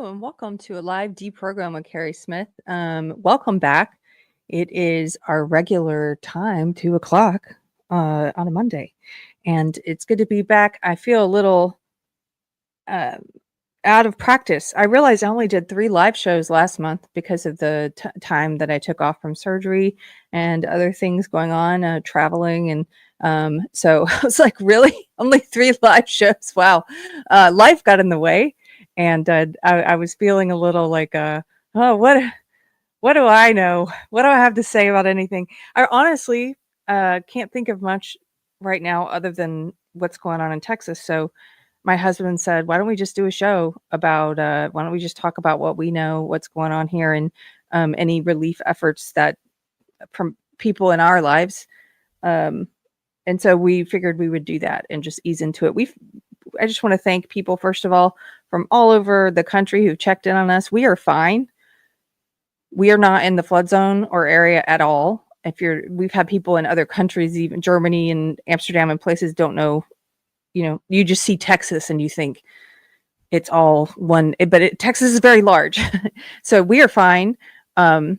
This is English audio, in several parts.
and welcome to a live deprogram with Keri Smith. Welcome back. It is our regular time, 2 o'clock on a Monday, and it's good to be back. I feel a little out of practice. I realized I only did 3 live shows last month because of the time that I took off from surgery and other things going on, traveling, and so I was like, really, only 3 live shows? Wow, life got in the way. And I was feeling a little like, oh, what do I know? What do I have to say about anything? I honestly can't think of much right now other than what's going on in Texas. So my husband said, why don't we just do a show about, why don't we just talk about what we know, what's going on here, and any relief efforts that from people in our lives. And so we figured we would do that and just ease into it. I just want to thank people, first of all, from all over the country who checked in on us. We are fine. We are not in the flood zone or area at all. We've had people in other countries, even Germany and Amsterdam and places, don't know, you just see Texas and you think it's all one, but Texas is very large. So we are fine. We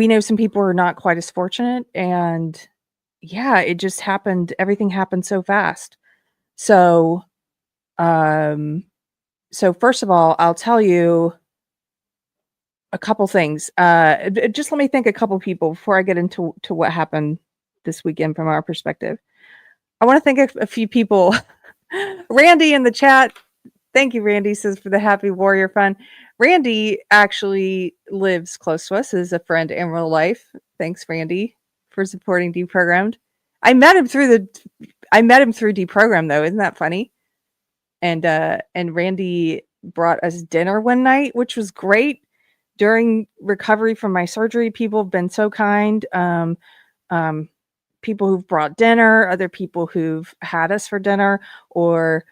know some people are not quite as fortunate, and yeah, it just happened. Everything happened so fast. So, first of all, I'll tell you a couple things. Just let me thank a couple people before I get into what happened this weekend from our perspective. I want to thank a few people. Randy in the chat. Thank you, Randy, says for the Happy Warrior Fun. Randy actually lives close to us, is a friend in real life. Thanks, Randy, for supporting Deprogrammed. I met him through Deprogrammed, though. Isn't that funny? And Randy brought us dinner one night, which was great. During recovery from my surgery, people have been so kind. People who've brought dinner, other people who've had us for dinner, or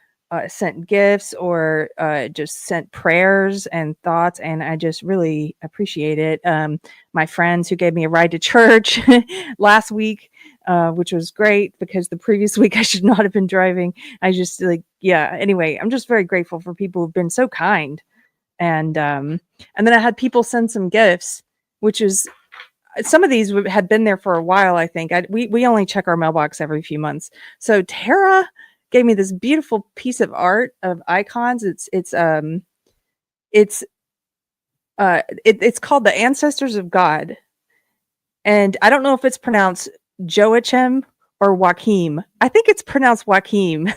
sent gifts, or just sent prayers and thoughts, and I just really appreciate it. My friends who gave me a ride to church last week, which was great because the previous week I should not have been driving. Anyway, I'm just very grateful for people who've been so kind. And then I had people send some gifts, which is, some of these had been there for a while, I think. We only check our mailbox every few months. So Tara gave me this beautiful piece of art of icons. It's called The Ancestors of God. And I don't know if it's pronounced Joachim or Joachim. I think it's pronounced Joachim.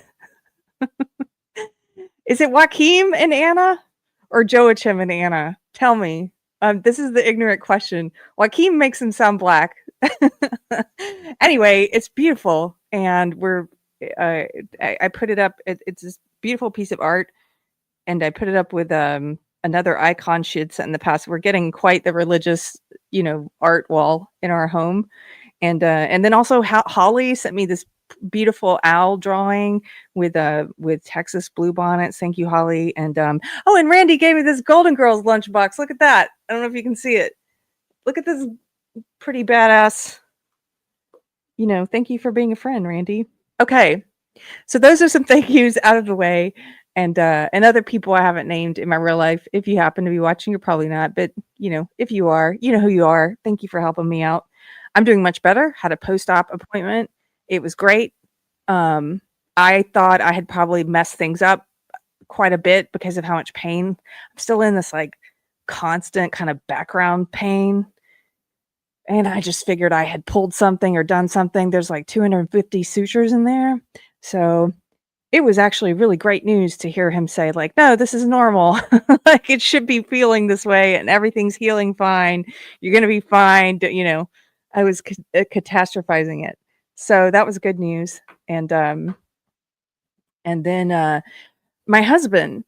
Is it Joachim and Anna or Joachim and Anna? Tell me. This is the ignorant question. Joachim makes him sound black. Anyway, it's beautiful. And I put it up. It's this beautiful piece of art. And I put it up with another icon she had sent in the past. We're getting quite the religious, art wall in our home. And then also Holly sent me this beautiful owl drawing with Texas bluebonnets. Thank you, Holly. And and Randy gave me this Golden Girls lunchbox. Look at that. I don't know if you can see it. Look at this pretty badass. Thank you for being a friend, Randy. Okay, so those are some thank yous out of the way. And other people I haven't named in my real life. If you happen to be watching, you're probably not, but if you are, you know who you are. Thank you for helping me out. I'm doing much better. Had a post-op appointment. It was great. I thought I had probably messed things up quite a bit because of how much pain. I'm still in this like constant kind of background pain. And I just figured I had pulled something or done something. There's like 250 sutures in there. So it was actually really great news to hear him say, like, no, this is normal. Like, it should be feeling this way and everything's healing fine. You're going to be fine. I was catastrophizing it. So that was good news. And then my husband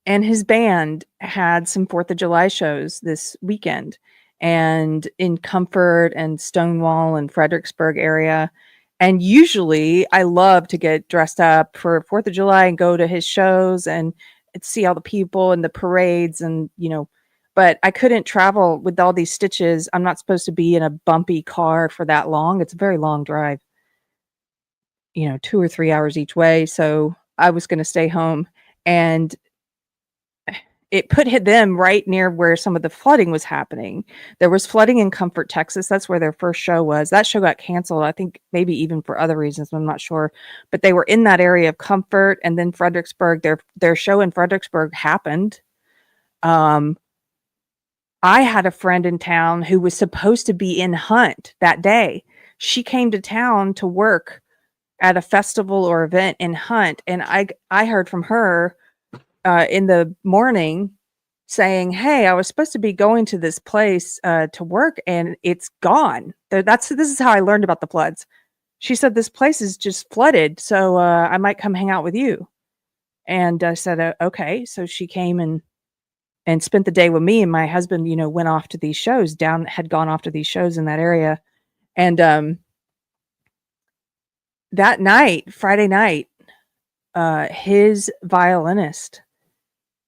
and his band had some 4th of July shows this weekend, and in Comfort and Stonewall and Fredericksburg area. And usually I love to get dressed up for 4th of July and go to his shows and see all the people and the parades and, but I couldn't travel with all these stitches. I'm not supposed to be in a bumpy car for that long. It's a very long drive, 2 or 3 hours each way. So I was going to stay home. And it put them right near where some of the flooding was happening. There was flooding in Comfort, Texas. That's where their first show was. That show got canceled, I think maybe even for other reasons. I'm not sure. But they were in that area of Comfort, and then Fredericksburg. Their show in Fredericksburg happened. I had a friend in town who was supposed to be in Hunt that day. She came to town to work at a festival or event in Hunt, and I heard from her in the morning saying, "Hey, I was supposed to be going to this place to work, and it's gone." This is how I learned about the floods. She said, "This place is just flooded, so I might come hang out with you." And I said, "Okay." So she came and spent the day with me, and my husband, went off to these shows had gone off to these shows in that area. And that night, Friday night, his violinist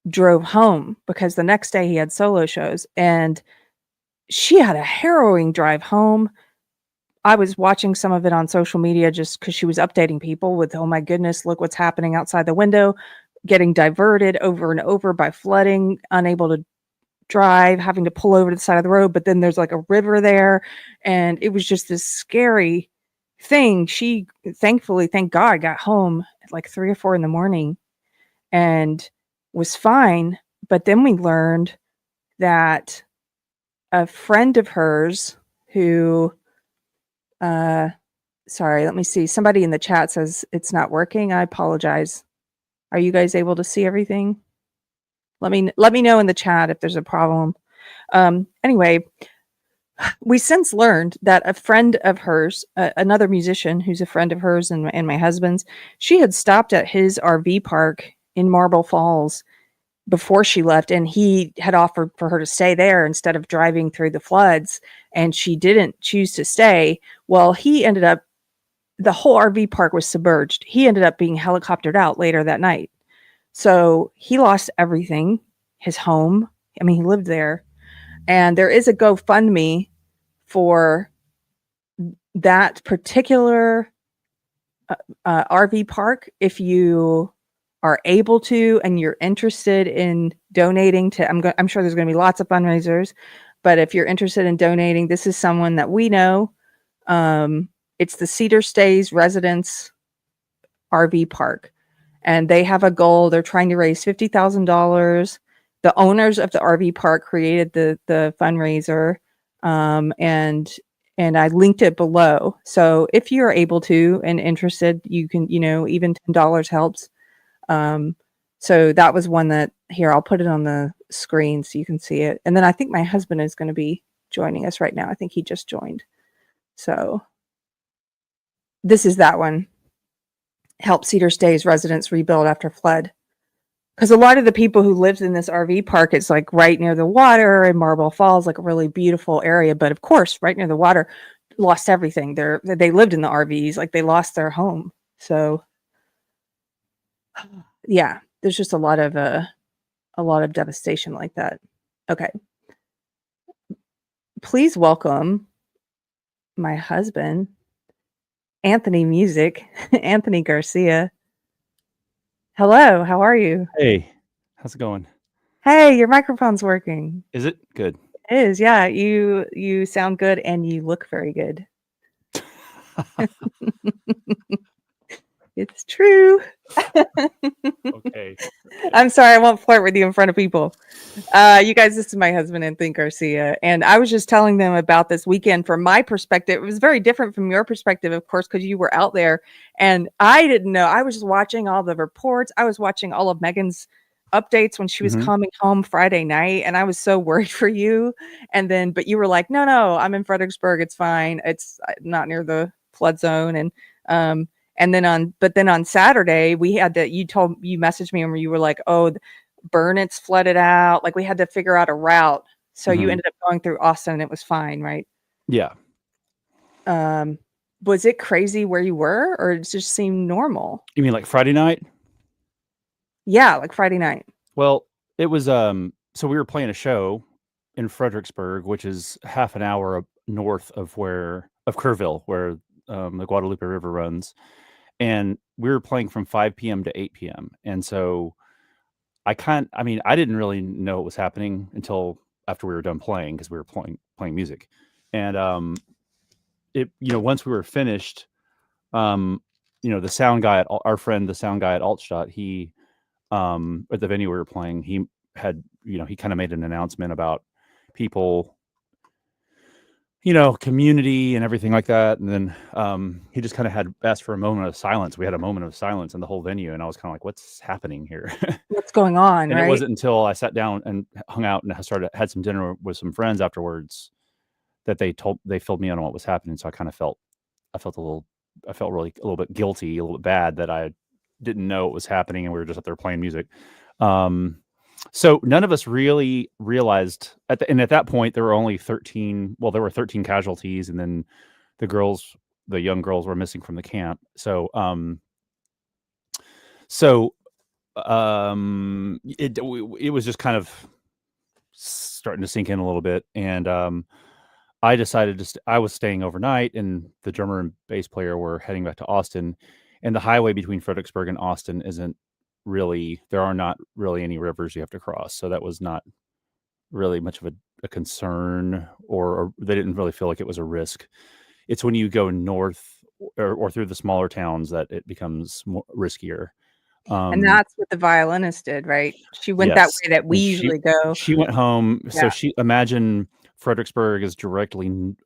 drove home because the next day he had solo shows, and she had a harrowing drive home. I was watching some of it on social media just because she was updating people with, "Oh my goodness, look what's happening outside the window," getting diverted over and over by flooding, unable to drive, having to pull over to the side of the road, but then there's like a river there, and it was just this scary thing. She thankfully, thank God, got home at like 3 or 4 in the morning and was fine. But then we learned that a friend of hers who sorry, let me see. Somebody in the chat says it's not working. I apologize. Are you guys able to see everything? Let me know in the chat if there's a problem. Anyway, we since learned that a friend of hers, another musician who's a friend of hers and my husband's, she had stopped at his RV park in Marble Falls before she left, and he had offered for her to stay there instead of driving through the floods, and she didn't choose to stay. Well, the whole RV park was submerged. He ended up being helicoptered out later that night. So he lost everything, his home. I mean, he lived there. And there is a GoFundMe for that particular RV park. If you are able to and you're interested in donating to, I'm sure there's going to be lots of fundraisers, but if you're interested in donating, this is someone that we know. It's the Cedar Stays Residence RV Park, and they have a goal. They're trying to raise $50,000. The owners of the RV park created the fundraiser, and I linked it below. So if you're able to and interested, you can, even $10 helps. So that was one that, here, I'll put it on the screen so you can see it. And then I think my husband is going to be joining us right now. I think he just joined. So this is that one. Help Cedar Stays residents rebuild after flood. Because a lot of the people who lived in this RV park, it's like right near the water in Marble Falls, like a really beautiful area. But of course, right near the water, lost everything. They lived in the RVs, like they lost their home. So yeah, there's just a lot of devastation like that. Okay. Please welcome my husband, Anthony Music, Anthony Garcia. Hello, how are you? Hey, how's it going? Hey, your microphone's working. Is it good? It is, yeah. You sound good and you look very good. It's true. Okay. I'm sorry, I won't flirt with you in front of people. You guys, this is my husband, Anthony Garcia, and I was just telling them about this weekend from my perspective. It was very different from your perspective, of course, because you were out there, and I didn't know. I was just watching all the reports. I was watching all of Megan's updates when she was coming home Friday night, and I was so worried for you. And then, but you were like, no, I'm in Fredericksburg. It's fine. It's not near the flood zone. And then on Saturday, we had to, you messaged me and you were like, "Oh, Burnett's flooded out." Like we had to figure out a route. So you ended up going through Austin and it was fine, right? Yeah. Was it crazy where you were, or it just seemed normal? You mean like Friday night? Yeah, like Friday night. Well, it was so we were playing a show in Fredericksburg, which is half an hour north of Kerrville, where the Guadalupe River runs. And we were playing from 5 p.m. to 8 p.m. And so I didn't really know what was happening until after we were done playing, because we were playing music. And once we were finished, the sound guy our friend, the sound guy at Altstadt, he at the venue we were playing, he had, he kind of made an announcement about people, community and everything like that. And then he just kind of had asked for a moment of silence. We had a moment of silence in the whole venue, and I was kind of like, what's happening here? What's going on, And it right? wasn't until I sat down and hung out and had some dinner with some friends afterwards that they filled me in on what was happening. So I felt really a little bit guilty, a little bit bad that I didn't know what was happening, and we were just up there playing music. So none of us really realized at that point there were only 13. Well, there were 13 casualties, and then the young girls were missing from the camp. It was just kind of starting to sink in a little bit, and I decided I was staying overnight, and the drummer and bass player were heading back to Austin. And the highway between Fredericksburg and Austin there are not really any rivers you have to cross. So that was not really much of a concern, or they didn't really feel like it was a risk. It's when you go north or through the smaller towns that it becomes more riskier. And that's what the violinist did, right? She went that way that we usually go. She went home. Yeah. So imagine Fredericksburg is directly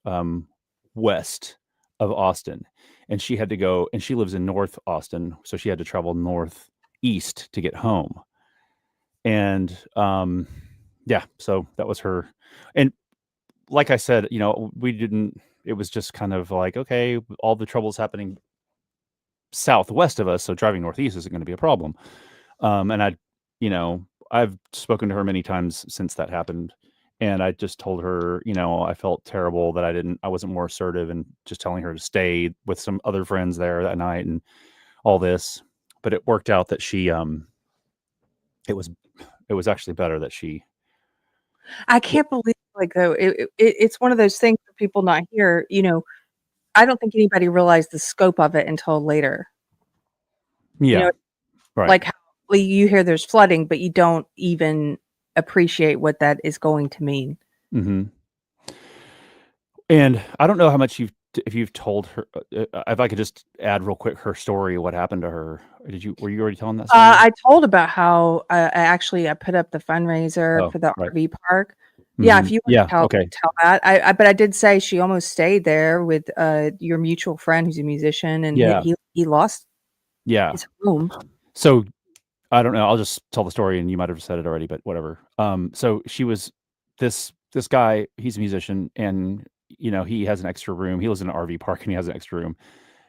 west of Austin, and she had to go, and she lives in North Austin, so she had to travel northeast to get home. And so that was her. And like I said, it was just kind of like, okay, all the trouble's happening southwest of us, so driving northeast isn't going to be a problem. And I've spoken to her many times since that happened, and I just told her, I felt terrible that I wasn't more assertive and just telling her to stay with some other friends there that night and all this. But it worked out that she it was actually better that she. I can't believe, like, though, it's one of those things for people not here, I don't think anybody realized the scope of it until later. Yeah. Right. Like how you hear there's flooding, but you don't even appreciate what that is going to mean. Mm-hmm. And I don't know how much if you've told her, if I could just add real quick her story, what happened to her. Were you already telling that story? I told about how I put up the fundraiser for the RV park. Mm-hmm. Yeah, if you want to tell that. But I did say she almost stayed there with your mutual friend who's a musician, and he lost his home. So I don't know. I'll just tell the story, and you might have said it already, but whatever. So she was this guy. He's a musician, and he has an extra room. He lives in an RV park, and he has an extra room.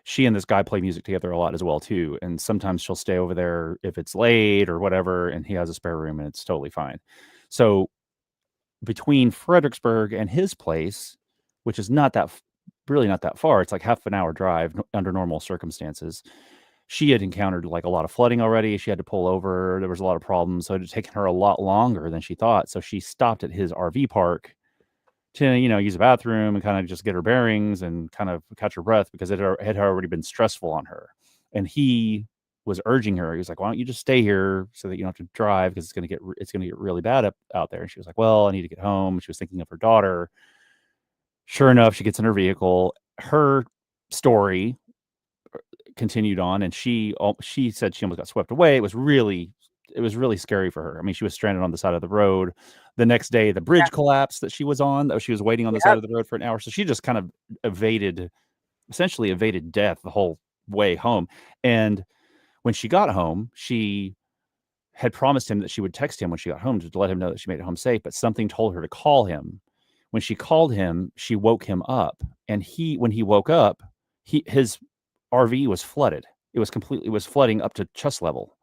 She and this guy play music together a lot as well too, and sometimes she'll stay over there if it's late or whatever, and he has a spare room, and it's totally fine. So between Fredericksburg and his place, which is really not that far, it's like half an hour drive under normal circumstances, she had encountered like a lot of flooding already. She had to pull over. There was a lot of problems, so it had taken her a lot longer than she thought. So she stopped at his RV park to use the bathroom and kind of just get her bearings and kind of catch her breath, because it had already been stressful on her. And he was urging her. He was like, "Why don't you just stay here so that you don't have to drive, because it's gonna get really bad out there." And she was like, "Well, I need to get home." She was thinking of her daughter. Sure enough, she gets in her vehicle. Her story continued on, and she said she almost got swept away. It was really scary for her. I mean, she was stranded on the side of the road. The next day, the bridge collapsed that she was on. She was waiting on the side of the road for an hour. So she just kind of essentially evaded death the whole way home. And when she got home, she had promised him that she would text him when she got home to let him know that she made it home safe. But something told her to call him. When she called him, she woke him up. And when he woke up, his RV was flooded. It was flooding up to chest level.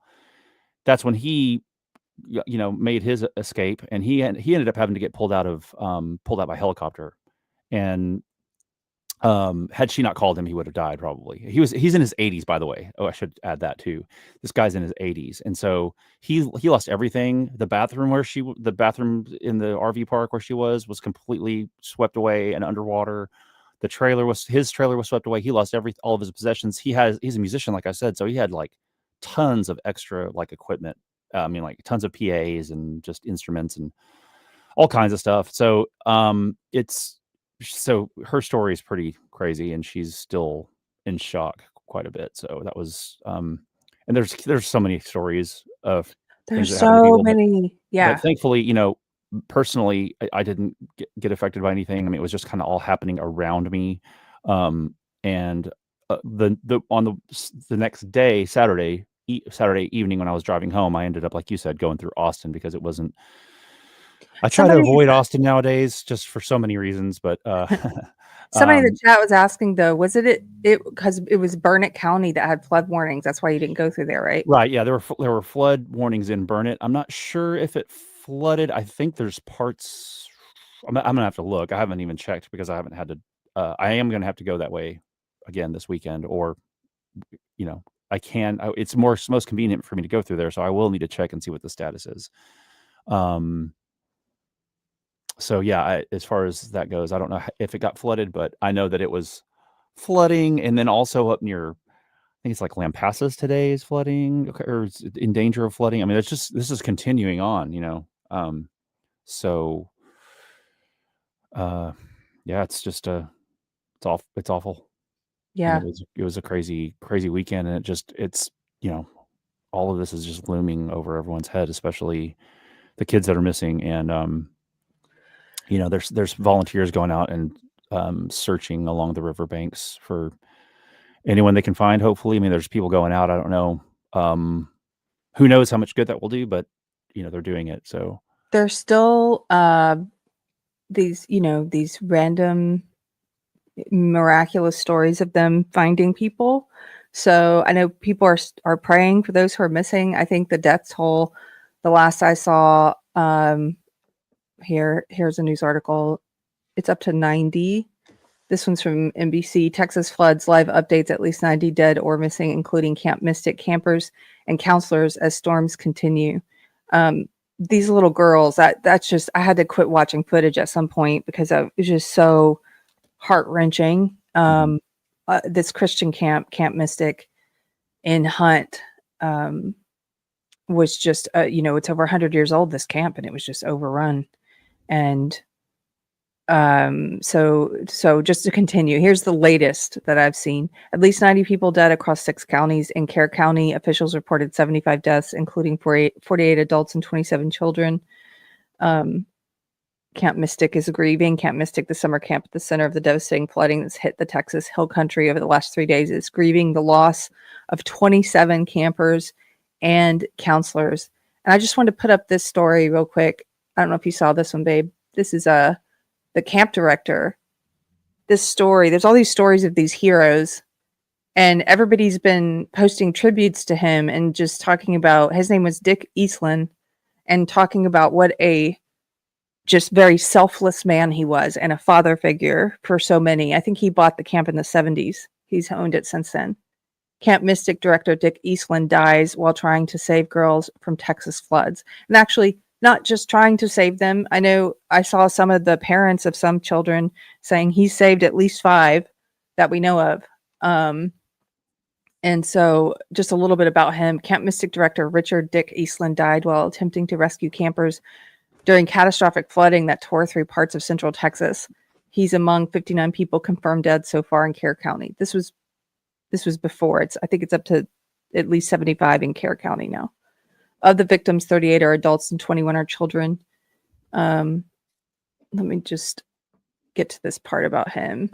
That's when he made his escape, and he ended up having to get pulled out by helicopter. And had she not called him, he would have died probably. He's in his 80s, by the way. Oh, I should add that too. This guy's in his 80s, and so he lost everything. The bathroom in the RV park where she was completely swept away and underwater. His trailer was swept away. He lost all of his possessions. He's a musician, like I said, so he had like tons of extra like equipment I mean, like tons of PAs and just instruments and all kinds of stuff. So her story is pretty crazy, and she's still in shock quite a bit. So that was and there's so many stories of things There's that happen to so people, many. but Yeah. thankfully, personally, I didn't get affected by anything. I mean, it was just kind of all happening around me. And the next day, Saturday evening, when I was driving home, I ended up, like you said, going through Austin because it wasn't. I try to Somebody avoid Austin nowadays just for so many reasons, but somebody in the um, chat was asking though, was it because it was Burnett County that had flood warnings? That's why you didn't go through there, right? right, yeah, there were flood warnings in Burnett. I'm not sure if it flooded. I think there's parts. I'm gonna have to look. I haven't even checked because I haven't had to. I am gonna have to go that way again this weekend, or I can. It's most convenient for me to go through there, so I will need to check and see what the status is. So yeah, as far as that goes, I don't know if it got flooded, but I know that it was flooding, and then also up near, I think it's like Lampasas today is flooding or is in danger of flooding. I mean, this is continuing on, so yeah, it's just it's awful, and Yeah. it was a crazy weekend, and it's all of this is just looming over everyone's head, especially the kids that are missing, and there's volunteers going out and searching along the riverbanks for anyone they can find. Hopefully, I mean, there's people going out. I don't know. Who knows how much good that will do, but they're doing it. So There's still these random miraculous stories of them finding people. So I know people are praying for those who are missing. I think the death toll, the last I saw, here's a news article. It's up to 90. This one's from NBC. Texas floods, live updates, at least 90 dead or missing, including Camp Mystic campers and counselors as storms continue. These little girls, that's just, I had to quit watching footage at some point because it was just so heart-wrenching. This Christian Camp Mystic in Hunt, was just, it's over 100 years old, this camp, and it was just overrun. And so just to continue, here's the latest that I've seen. At least 90 people dead across 6 counties. In Keri County, officials reported 75 deaths, including 48 adults and 27 children. Camp Mystic is grieving. Camp Mystic, the summer camp at the center of the devastating flooding that's hit the Texas Hill Country over the last 3 days, is grieving the loss of 27 campers and counselors. And I just wanted to put up this story real quick. I don't know if you saw this one, babe. This is the camp director. This story, there's all these stories of these heroes, and everybody's been posting tributes to him and just talking about, his name was Dick Eastland, and talking about what a just very selfless man he was and a father figure for so many. I think he bought the camp in the 70s. He's owned it since then. Camp Mystic director Dick Eastland dies while trying to save girls from Texas floods. And actually, not just trying to save them. I know I saw some of the parents of some children saying he saved at least 5 that we know of. And so just a little bit about him. Camp Mystic director Richard Dick Eastland died while attempting to rescue campers during catastrophic flooding that tore through parts of central Texas. He's among 59 people confirmed dead so far in Keri County. This was before. I think it's up to at least 75 in Keri County now. Of the victims, 38 are adults and 21 are children. Let me just get to this part about him.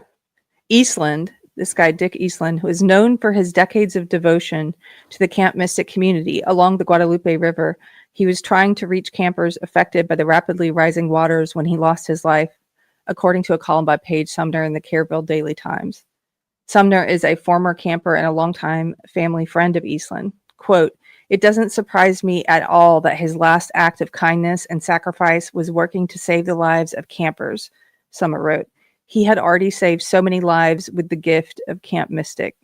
Eastland, this guy, Dick Eastland, who is known for his decades of devotion to the Camp Mystic community along the Guadalupe River, he was trying to reach campers affected by the rapidly rising waters when he lost his life, according to a column by Paige Sumner in the Kerrville Daily Times. Sumner is a former camper and a longtime family friend of Eastland. Quote, "It doesn't surprise me at all that his last act of kindness and sacrifice was working to save the lives of campers," Summer wrote. He had already saved so many lives with the gift of Camp Mystic.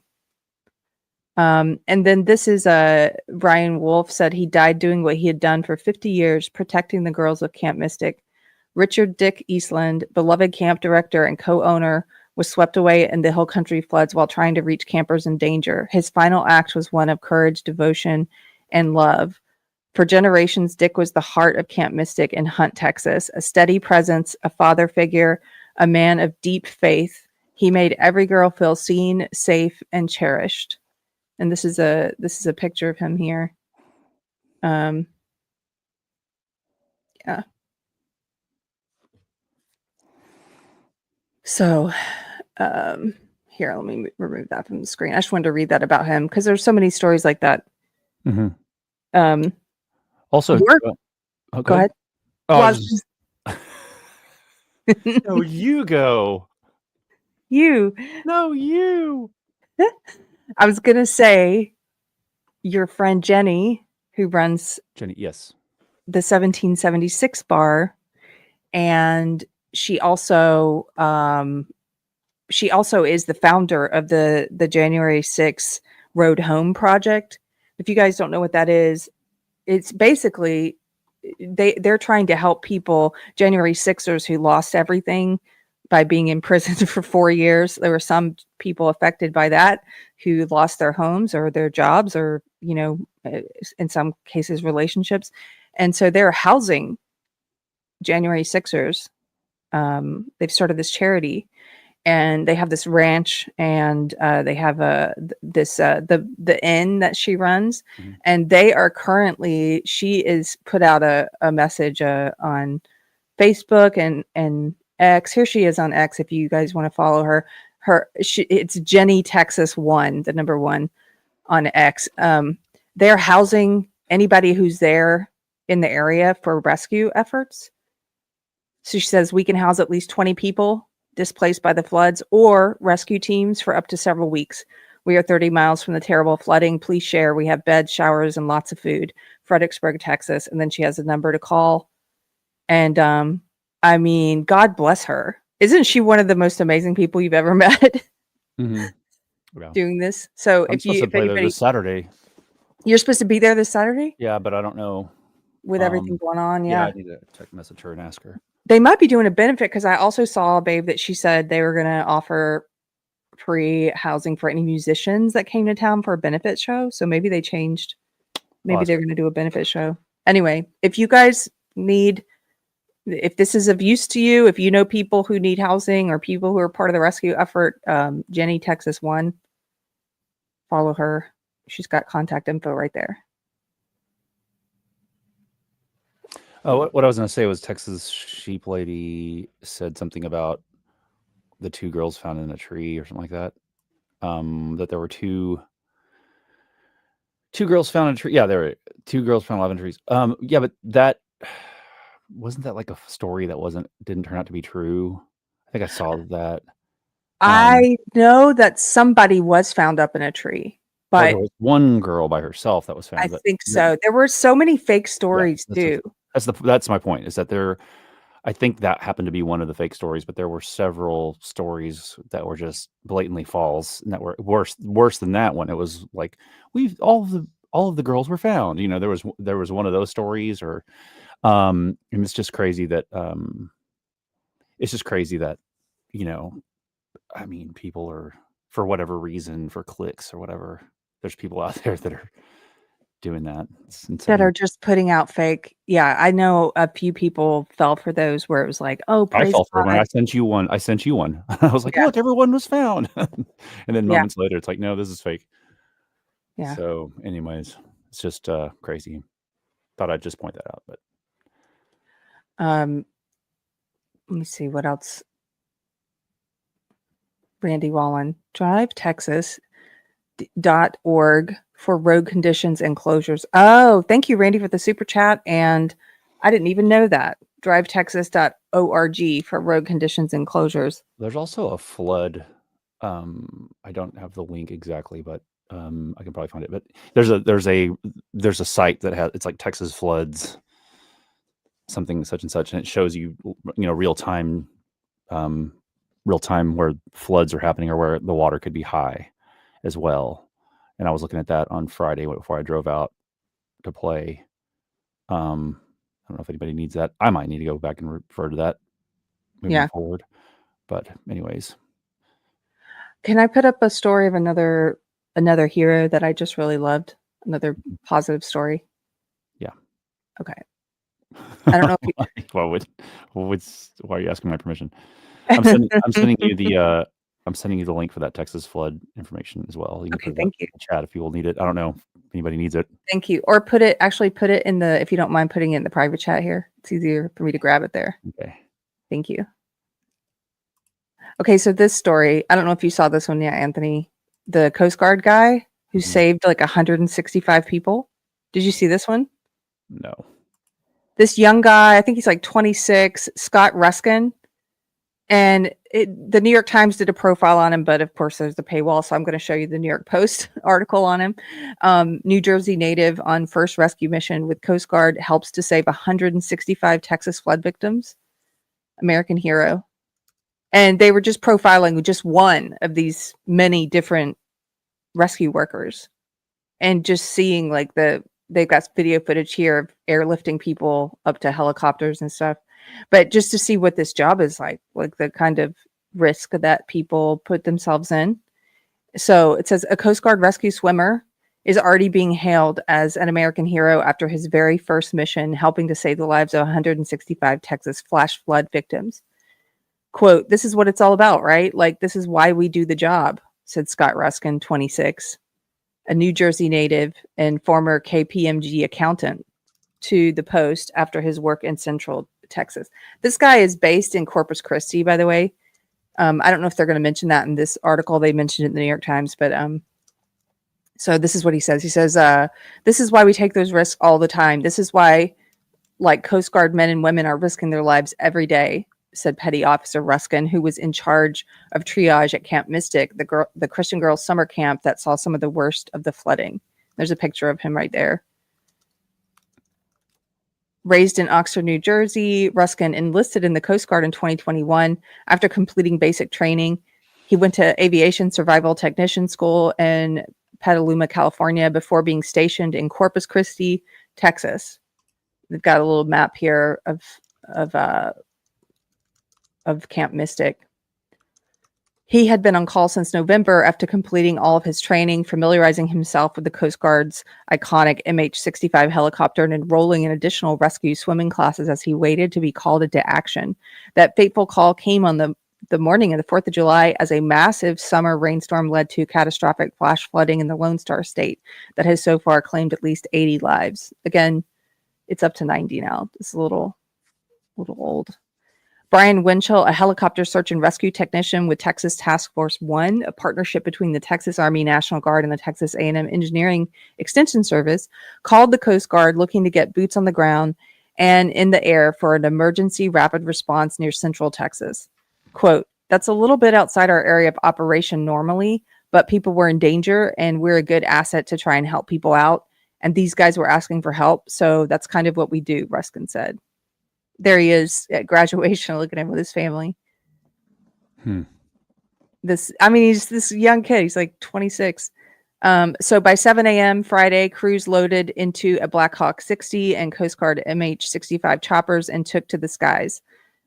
And then this is Brian Wolf said he died doing what he had done for 50 years, protecting the girls of Camp Mystic. Richard Dick Eastland, beloved camp director and co-owner, was swept away in the Hill Country floods while trying to reach campers in danger. His final act was one of courage, devotion, and love. For generations, Dick was the heart of Camp Mystic in Hunt, Texas, a steady presence, a father figure, a man of deep faith. He made every girl feel seen, safe, and cherished. And this is a picture of him here. Yeah. So, here, let me remove that from the screen. I just wanted to read that about him because there's so many stories like that. Mm-hmm. Also, go ahead. Oh, Well, no, you go. You. No, you. I was gonna say your friend Jenny, who runs yes, the 1776 bar, and she also is the founder of the January 6th Road Home Project. If you guys don't know what that is, it's basically they're trying to help people, January 6ers who lost everything by being in prison for 4 years. There were some people affected by that who lost their homes or their jobs or, in some cases, relationships. And so they're housing January 6ers. They've started this charity, and they have this ranch, and they have the inn that she runs, and they are currently, she is put out a message on Facebook and X. Here she is on X if you guys want to follow her. It's Jenny Texas 1, the number 1 on X. They're housing anybody who's there in the area for rescue efforts. So she says we can house at least 20 people displaced by the floods or rescue teams for up to several weeks. We are 30 miles from the terrible flooding. Please share. We have beds, showers, and lots of food. Fredericksburg, Texas. And then she has a number to call. And I mean, God bless her. Isn't she one of the most amazing people you've ever met? Doing this? So I'm supposed to play there this Saturday. You're supposed to be there this Saturday? Yeah, but I don't know. With everything going on, yeah. I need to text message her and ask her. They might be doing a benefit, because I also saw, Babe, that she said they were going to offer free housing for any musicians that came to town for a benefit show. So maybe they changed. Maybe they're going to do a benefit show. Anyway, if you guys need, if this is of use to you, if you know people who need housing or people who are part of the rescue effort, Jenny Texas 1, follow her. She's got contact info right there. Oh, what I was going to say was Texas Sheep Lady said something about the 2 girls found in a tree or something like that. That there were two girls found in a tree. Yeah, there were 2 girls found alive in trees. Yeah, but that wasn't that like a story that didn't turn out to be true. I think I saw that. I know that somebody was found up in a tree, but there was one girl by herself that was found. I think so. There were so many fake stories too. That's my point, is that I think that happened to be one of the fake stories, but there were several stories that were just blatantly false and that were worse than that one. It was like, all of the girls were found. There was one of those stories, or and it's just crazy that I mean, people are, for whatever reason, for clicks or whatever, there's people out there that are doing that. That are just putting out fake. Yeah, I know a few people fell for those where it was like, oh, I fell for one. I sent you one. I was like, look, everyone was found. And then moments later, it's like, no, this is fake. Yeah. So anyways, it's just crazy. Thought I'd just point that out. But let me see what else. Randy Wallen, drivetexas.org for road conditions and closures. Oh, thank you, Randy, for the super chat. And I didn't even know that. drivetexas.org for road conditions and closures. There's also a flood. I don't have the link exactly, but I can probably find it. But there's a site that has, it's like Texas floods, something such and such, and it shows you, real time where floods are happening or where the water could be high as well. And I was looking at that on Friday before I drove out to play. I don't know if anybody needs that. I might need to go back and refer to that moving forward. But anyways. Can I put up a story of another hero that I just really loved? Another positive story? Yeah. Okay. I don't know if you... Why are you asking my permission? I'm sending you the link for that Texas flood information as well. You can Okay, put it up thank you. in the chat if you will need it. I don't know if anybody needs it. Thank you. Or put it in the, if you don't mind putting it in the private chat here. It's easier for me to grab it there. Okay. Thank you. Okay, so this story, I don't know if you saw this one yet, Anthony. The Coast Guard guy who saved like 165 people. Did you see this one? No. This young guy, I think he's like 26, Scott Ruskin. And the New York Times did a profile on him, but of course there's the paywall, so I'm going to show you the New York Post article on him. New Jersey native on first rescue mission with Coast Guard helps to save 165 Texas flood victims. American hero. And they were just profiling just one of these many different rescue workers, and just seeing like they've got video footage here of airlifting people up to helicopters and stuff. But just to see what this job is like the kind of risk that people put themselves in. So it says a Coast Guard rescue swimmer is already being hailed as an American hero after his very first mission, helping to save the lives of 165 Texas flash flood victims. Quote, "This is what it's all about, right? Like, this is why we do the job," said Scott Ruskin, 26, a New Jersey native and former KPMG accountant, to the Post after his work in Central Texas. This guy is based in Corpus Christi, by the way. I don't know if they're going to mention that in this article. They mentioned it in the New York Times, but so this is what he says. He says, "This is why we take those risks all the time. This is why, like, Coast Guard men and women are risking their lives every day," said Petty Officer Ruskin, who was in charge of triage at Camp Mystic, the Christian girls' summer camp that saw some of the worst of the flooding. There's a picture of him right there. Raised in Oxford, New Jersey, Ruskin enlisted in the Coast Guard in 2021 after completing basic training. He went to Aviation Survival Technician School in Petaluma, California, before being stationed in Corpus Christi, Texas. They've got a little map here of Camp Mystic. He had been on call since November after completing all of his training, familiarizing himself with the Coast Guard's iconic MH-65 helicopter and enrolling in additional rescue swimming classes as he waited to be called into action. That fateful call came on the morning of the 4th of July as a massive summer rainstorm led to catastrophic flash flooding in the Lone Star State that has so far claimed at least 80 lives. Again, it's up to 90 now. It's a little old. Brian Winchell, a helicopter search and rescue technician with Texas Task Force 1, a partnership between the Texas Army National Guard and the Texas A&M Engineering Extension Service, called the Coast Guard looking to get boots on the ground and in the air for an emergency rapid response near central Texas. Quote, "That's a little bit outside our area of operation normally, but people were in danger and we're a good asset to try and help people out. And these guys were asking for help, so that's kind of what we do," Ruskin said. There he is at graduation looking at him with his family. He's this young kid. He's like 26. So by 7 a.m. Friday, crews loaded into a Black Hawk 60 and Coast Guard MH-65 choppers and took to the skies.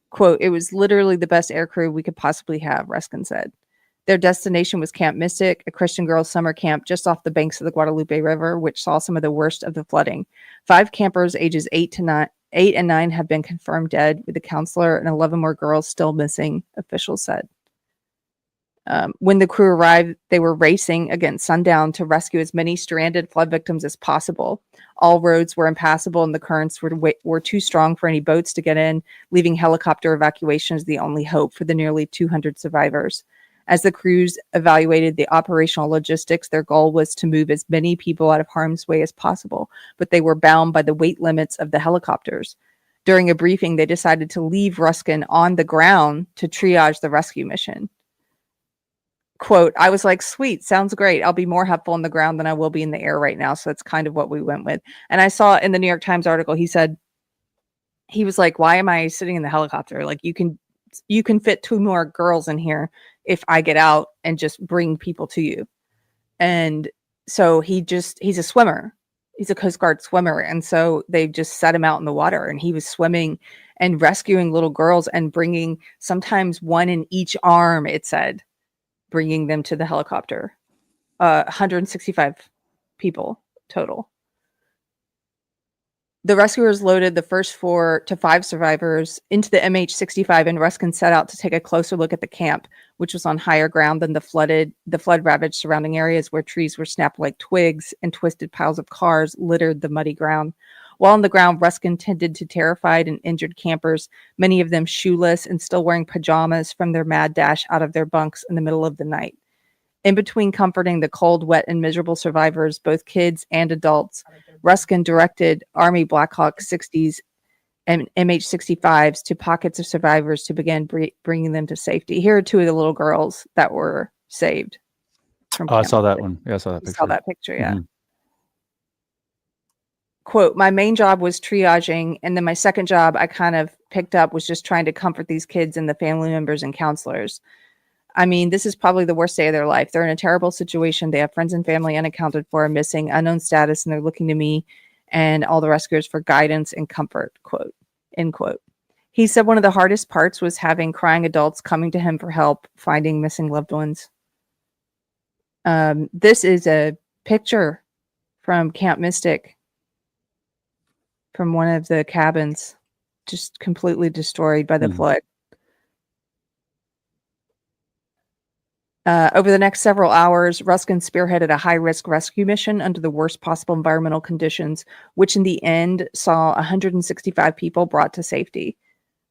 Quote, "It was literally the best air crew we could possibly have," Ruskin said. Their destination was Camp Mystic, a Christian girls' summer camp just off the banks of the Guadalupe River, which saw some of the worst of the flooding. 5 campers ages 8 and 9 have been confirmed dead, with a counselor and 11 more girls still missing, officials said. When the crew arrived, they were racing against sundown to rescue as many stranded flood victims as possible. All roads were impassable and the currents were too strong for any boats to get in, leaving helicopter evacuation as the only hope for the nearly 200 survivors. As the crews evaluated the operational logistics, their goal was to move as many people out of harm's way as possible, but they were bound by the weight limits of the helicopters. During a briefing, they decided to leave Ruskin on the ground to triage the rescue mission. Quote, "I was like, sweet, sounds great. I'll be more helpful on the ground than I will be in the air right now." So that's kind of what we went with. And I saw in the New York Times article, he said, he was like, "Why am I sitting in the helicopter? Like, you can fit 2 more girls in here if I get out and just bring people to you." And so he's a swimmer. He's a Coast Guard swimmer. And so they just set him out in the water and he was swimming and rescuing little girls and bringing sometimes one in each arm, it said, bringing them to the helicopter. 165 people total. The rescuers loaded the first 4 to 5 survivors into the MH-65, and Ruskin set out to take a closer look at the camp, which was on higher ground than the flood-ravaged surrounding areas where trees were snapped like twigs and twisted piles of cars littered the muddy ground. While on the ground, Ruskin tended to terrified and injured campers, many of them shoeless and still wearing pajamas from their mad dash out of their bunks in the middle of the night. In between comforting the cold, wet, and miserable survivors, both kids and adults, Ruskin directed Army Black Hawk 60s and MH-65s to pockets of survivors to begin bringing them to safety. Here are 2 of the little girls that were saved. From I saw that one. Yeah, I saw that picture. Saw that picture, yeah. Quote, my main job was triaging, and then my second job I kind of picked up was just trying to comfort these kids and the family members and counselors. I mean, this is probably the worst day of their life. They're in a terrible situation. They have friends and family unaccounted for, missing, unknown status, and they're looking to me and all the rescuers for guidance and comfort, quote, end quote. He said one of the hardest parts was having crying adults coming to him for help, finding missing loved ones. This is a picture from Camp Mystic, from one of the cabins, just completely destroyed by the flood. Over the next several hours, Ruskin spearheaded a high-risk rescue mission under the worst possible environmental conditions, which in the end saw 165 people brought to safety.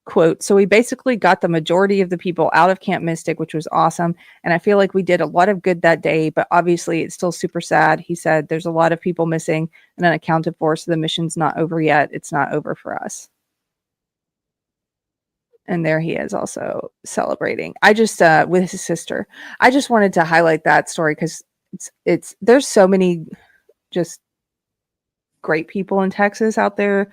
Quote, so we basically got the majority of the people out of Camp Mystic, which was awesome, and I feel like we did a lot of good that day, but obviously it's still super sad. He said there's a lot of people missing and unaccounted for, so the mission's not over yet. It's not over for us. And there he is also celebrating. I just with his sister. I just wanted to highlight that story because it's there's so many just great people in Texas out there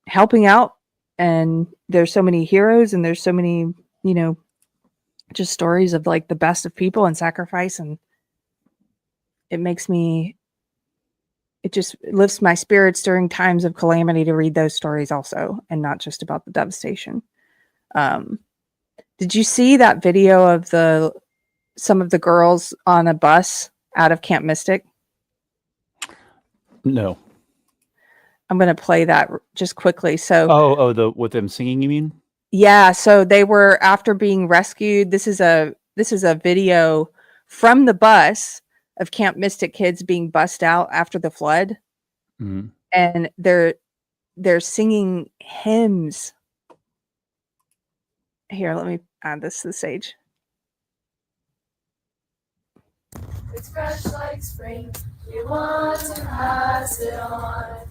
helping out, and there's so many heroes, and there's so many, you know, just stories of like the best of people and sacrifice, and it just lifts my spirits during times of calamity to read those stories also, and not just about the devastation. Did you see that video of some of the girls on a bus out of Camp Mystic? No. I'm going to play that just quickly. So, with them singing, you mean? Yeah. So they were, after being rescued. This is a video from the bus of Camp Mystic kids being bussed out after the flood, and they're singing hymns. Here, let me add this to the stage. It's fresh like spring. We want to pass it on.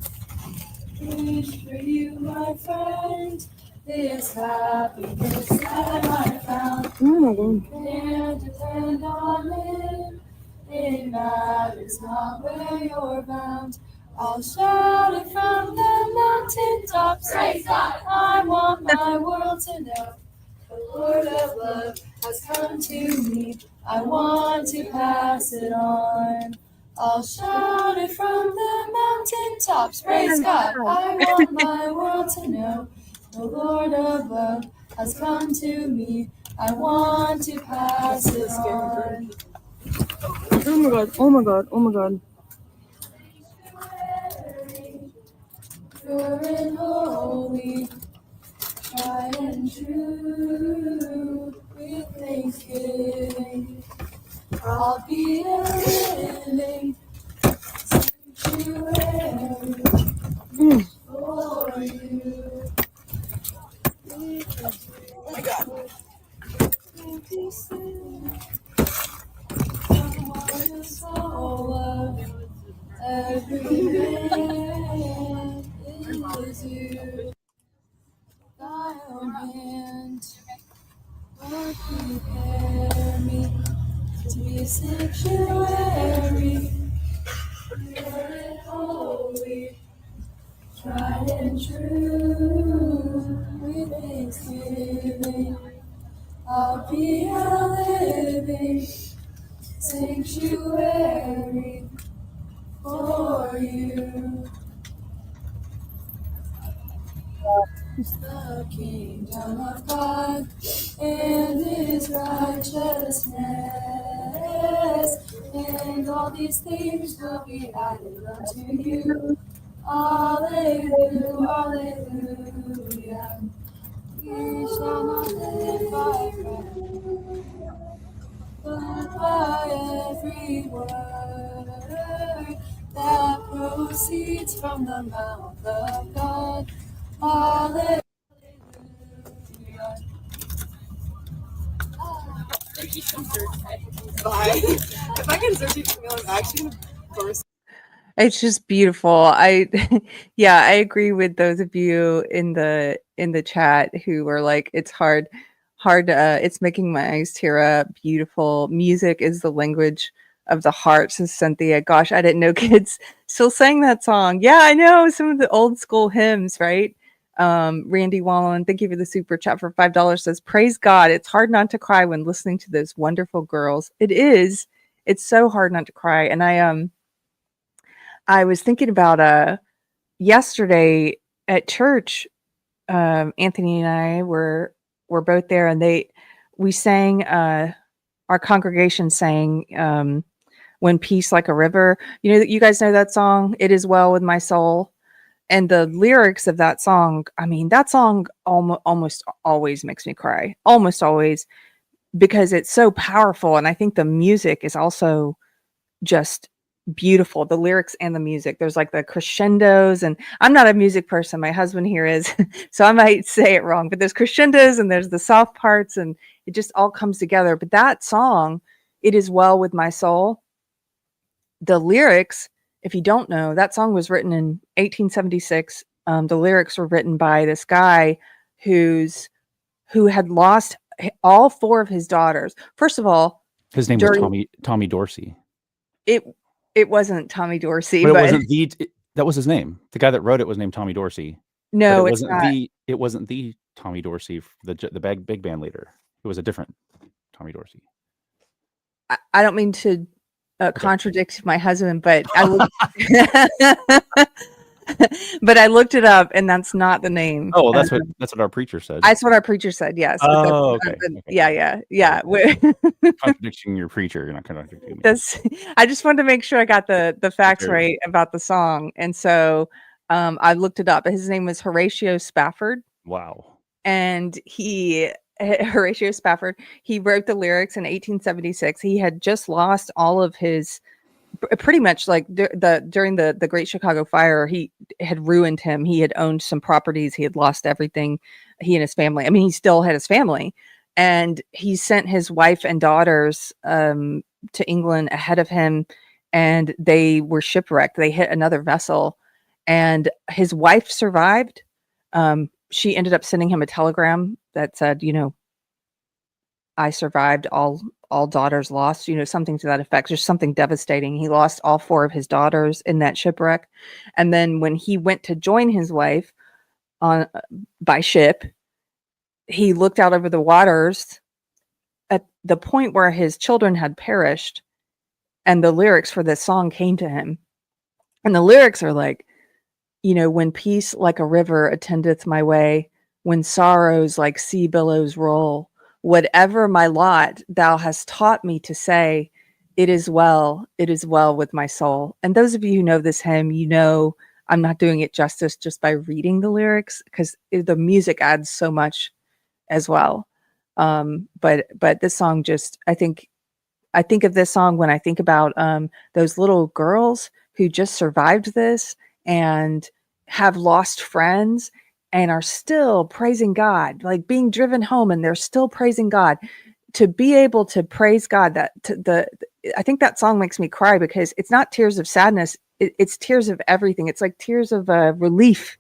Each for you, my friend. This happiness that I found. Can't depend on it. It matters not where you're bound. I'll shout it from the mountain tops. Praise God. I want my world to know. The Lord of love has come to me. I want to pass it on. I'll shout it from the mountain tops. Praise God. I want my world to know. The Lord of love has come to me. I want to pass it on. Oh my God, oh my God, oh my God. Pure and holy, tried and true, with thanksgiving, I'll be a living sanctuary for you. Oh my God. The soul of every man is you. Thy own hand, Lord, prepare me to be a sanctuary, pure and holy, tried and true, with thanksgiving, I'll be a living sanctuary for you. The kingdom of God and His righteousness, and all these things will be added unto you. Alleluia, alleluia. We shall not live by bread, but by every word that proceeds from the mouth of God. Alleluia. Bye. If I can search it, I'm actually gonna burst. It's just beautiful. I yeah, I agree with those of you in the chat who were like, it's hard it's making my eyes tear up. Beautiful. Music is the language of the heart, says Cynthia. Gosh, I didn't know kids still sang that song. Yeah, I know some of the old school hymns, right? Randy Wallen, thank you for the super chat for $5 says, praise God. It's hard not to cry when listening to those wonderful girls. It is. It's so hard not to cry. And I was thinking about yesterday at church. Anthony and I were both there, and we sang. Our congregation sang "When Peace Like a River." You guys know that song. It is well with my soul, and the lyrics of that song. I mean, that song almost always makes me cry. Almost always, because it's so powerful, and I think the music is also just beautiful, the lyrics and the music. There's like the crescendos, and I'm not a music person, my husband here is, so I might say it wrong, but there's crescendos and there's the soft parts, and it just all comes together. But that song, "It Is Well With My Soul," the lyrics, if you don't know, that song was written in 1876. The lyrics were written by this guy who had lost all four of his daughters. First of all, His name was Tommy Dorsey. It wasn't Tommy Dorsey, But it but wasn't that was his name. The guy that wrote it was named Tommy Dorsey. no, But it's not. it wasn't the Tommy Dorsey, the big band leader. It was a different Tommy Dorsey. I don't mean to contradict my husband, but but I looked it up, and that's not the name. Oh, well, that's what our preacher said. That's what our preacher said. Yes. Oh, okay. Yeah. Contradicting your preacher, you're not contradicting me. I just wanted to make sure I got the facts right about the song, and so I looked it up. His name was Horatio Spafford. Wow. And Horatio Spafford, he wrote the lyrics in 1876. He had just lost all of his, pretty much like during the Great Chicago Fire, he had ruined him. He had owned some properties. He had lost everything, he and his family. I mean, he still had his family, and he sent his wife and daughters to England ahead of him, and they were shipwrecked. They hit another vessel, and his wife survived. She ended up sending him a telegram that said, I survived, all daughters lost, something to that effect, just something devastating. He lost all four of his daughters in that shipwreck. And then when he went to join his wife by ship, he looked out over the waters at the point where his children had perished, and the lyrics for this song came to him. And the lyrics are like, when peace like a river attendeth my way, when sorrows like sea billows roll, whatever my lot, thou hast taught me to say, it is well with my soul. And those of you who know this hymn, I'm not doing it justice just by reading the lyrics, because the music adds so much as well. But this song just, I think of this song when I think about those little girls who just survived this and have lost friends and are still praising God, like being driven home, and they're still praising God. To be able to praise God, I think that song makes me cry, because it's not tears of sadness. It's tears of everything. It's like tears of relief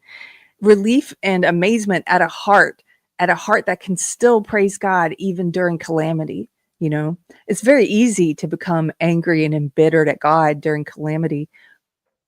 and amazement at a heart that can still praise God even during calamity. It's very easy to become angry and embittered at God during calamity,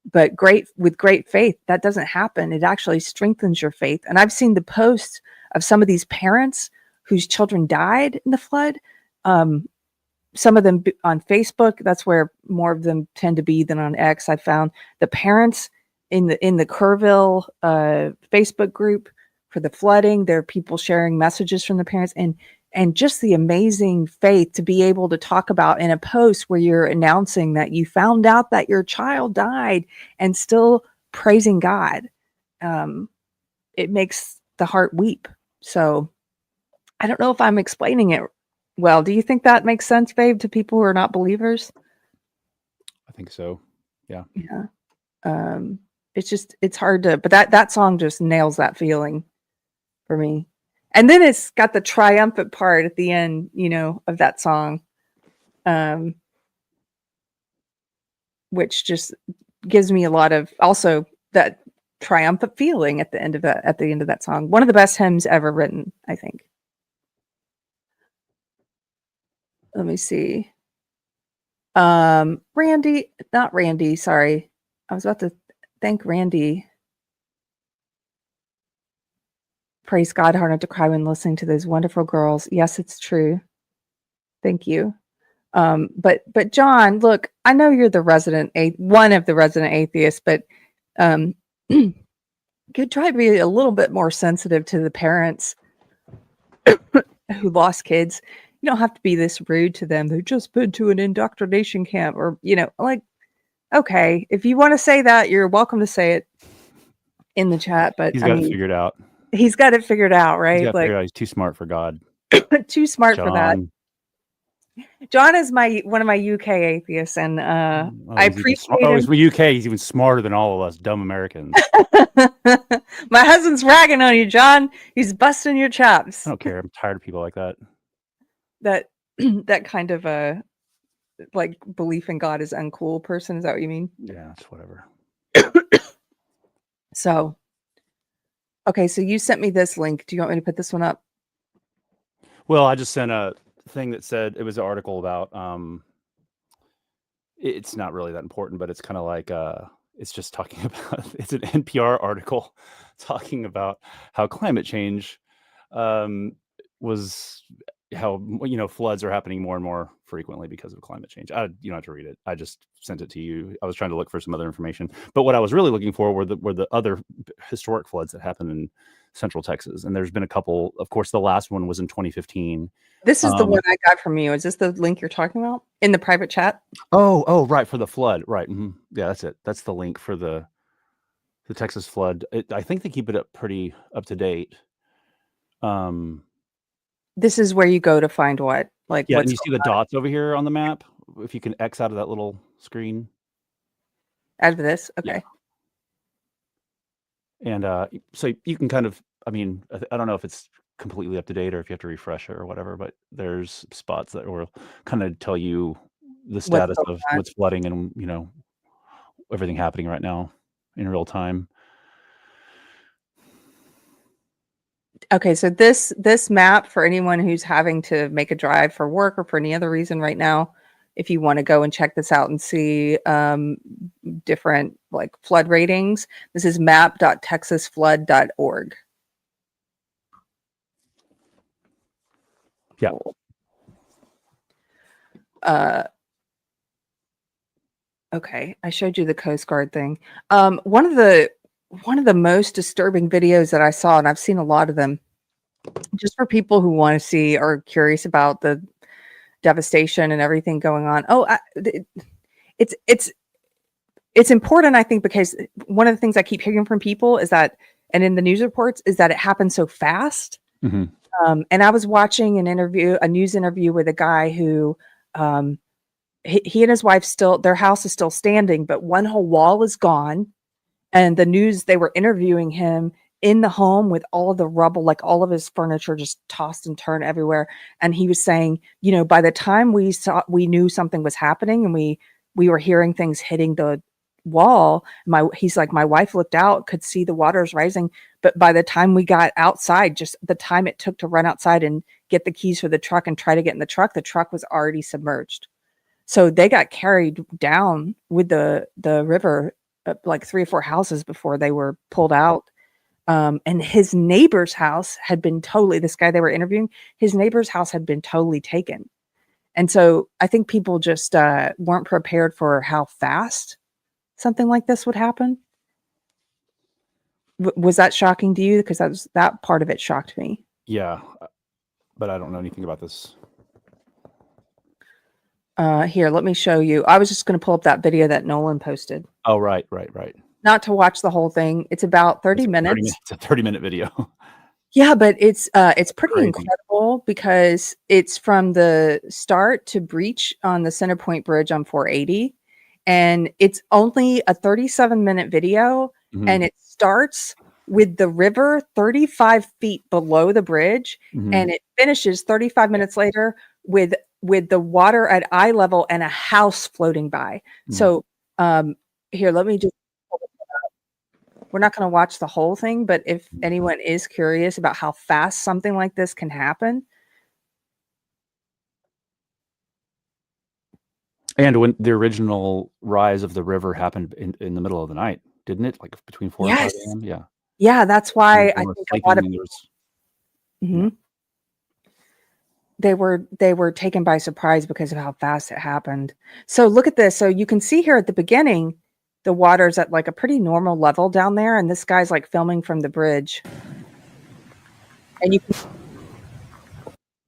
but with great faith, that doesn't happen. It actually strengthens your faith. And I've seen the posts of some of these parents whose children died in the flood. Some of them on Facebook, that's where more of them tend to be than on X. I found the parents in the Kerrville Facebook group for the flooding. There are people sharing messages from the parents, and just the amazing faith to be able to talk about in a post where you're announcing that you found out that your child died and still praising God. It makes the heart weep. So I don't know if I'm explaining it well. Do you think that makes sense, babe, to people who are not believers? I think so. Yeah. It's hard to, but that song just nails that feeling for me. And then it's got the triumphant part at the end, of that song, which just gives me a lot of also that triumphant feeling at the end of that song. One of the best hymns ever written, I think. Let me see. Randy, not Randy, sorry. I was about to thank Randy. Praise God, hard not to cry when listening to those wonderful girls. Yes, it's true. Thank you. But John, look, I know you're one of the resident atheists, but could try to be a little bit more sensitive to the parents who lost kids. You don't have to be this rude to them. They've just been to an indoctrination camp, or like, okay, if you want to say that, you're welcome to say it in the chat. But He's got it figured out. He's got it figured out, right? He's got it figured out. He's too smart for God. Too smart for that. John is one of my UK atheists, and I appreciate him. He's from UK. He's even smarter than all of us dumb Americans. My husband's ragging on you, John. He's busting your chops. I don't care. I'm tired of people like that. That kind of like belief in God is uncool person. Is that what you mean? Yeah, it's whatever. So, okay, so you sent me this link. Do you want me to put this one up? Well, I just sent a thing that said it was an article about it's not really that important, but it's kind of like it's just talking about it's an NPR article talking about how climate change was how floods are happening more and more frequently because of climate change. You don't have to read it. I just sent it to you. I was trying to look for some other information, but what I was really looking for were the other historic floods that happened in Central Texas, and there's been a couple. Of course, the last one was in 2015. This is the one I got from you. Is this the link you're talking about in the private chat? Oh, right, for the flood, right? Mm-hmm. Yeah, that's it. That's the link for the Texas flood. I think they keep it pretty up to date. This is where you go to find what? Like, yeah, and you see the dots over here on the map. If you can X out of that little screen. Out of this, okay. Yeah. And so you can kind of, I mean, I don't know if it's completely up to date or if you have to refresh it or whatever, but there's spots that will kind of tell you the status of what's flooding and everything happening right now in real time. Okay, so this map, for anyone who's having to make a drive for work or for any other reason right now, if you want to go and check this out and see different like flood ratings, this is map.texasflood.org. Yeah. Okay, I showed you the Coast Guard thing. One of the most disturbing videos that I saw, and I've seen a lot of them, just for people who want to see or curious about the devastation and everything going on. It's important, I think, because one of the things I keep hearing from people is that, and in the news reports, is that it happened so fast. Mm-hmm. And I was watching a news interview with a guy who, he and his wife their house is still standing, but one whole wall is gone. And the news, they were interviewing him in the home with all of the rubble, like all of his furniture just tossed and turned everywhere. And he was saying, by the time we knew something was happening and we were hearing things hitting the wall, he's like, my wife looked out, could see the waters rising. But by the time we got outside, just the time it took to run outside and get the keys for the truck and try to get in the truck was already submerged. So they got carried down with the river, like 3 or 4 houses before they were pulled out. And his neighbor's house had been this guy they were interviewing, his neighbor's house had been totally taken. And so I think people just weren't prepared for how fast something like this would happen. Was that shocking to you? Because that part of it shocked me. Yeah, but I don't know anything about this. Here, let me show you. I was just going to pull up that video that Nolan posted. Oh, right. not to watch the whole thing. It's about 30 It's minutes. It's a 30-minute video. Yeah, but it's pretty Crazy. incredible because it's from the start to breach on the Centerpoint Bridge on 480, and it's only a 37-minute video, Mhm. and it starts with the river 35 feet below the bridge, Mhm. and it finishes 35 minutes later with the water at eye level and a house floating by. Mhm. So here, let me just. We're not going to watch the whole thing, but if anyone is curious about how fast something like this can happen. And when the original rise of the river happened in the middle of the night, didn't it? Like between 4 and 5 Yes. a.m. Yeah. Yeah, that's why I People were think a sleeping lot of and there was, Mhm. They were taken by surprise because of how fast it happened. So look at this. So you can see here at the beginning, the water's at like a pretty normal level down there, and this guy's like filming from the bridge. And you can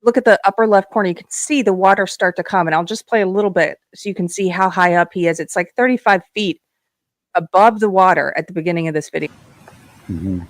look at the upper left corner, you can see the water start to come, and I'll just play a little bit so you can see how high up he is. It's like 35 feet above the water at the beginning of this video. Mhm.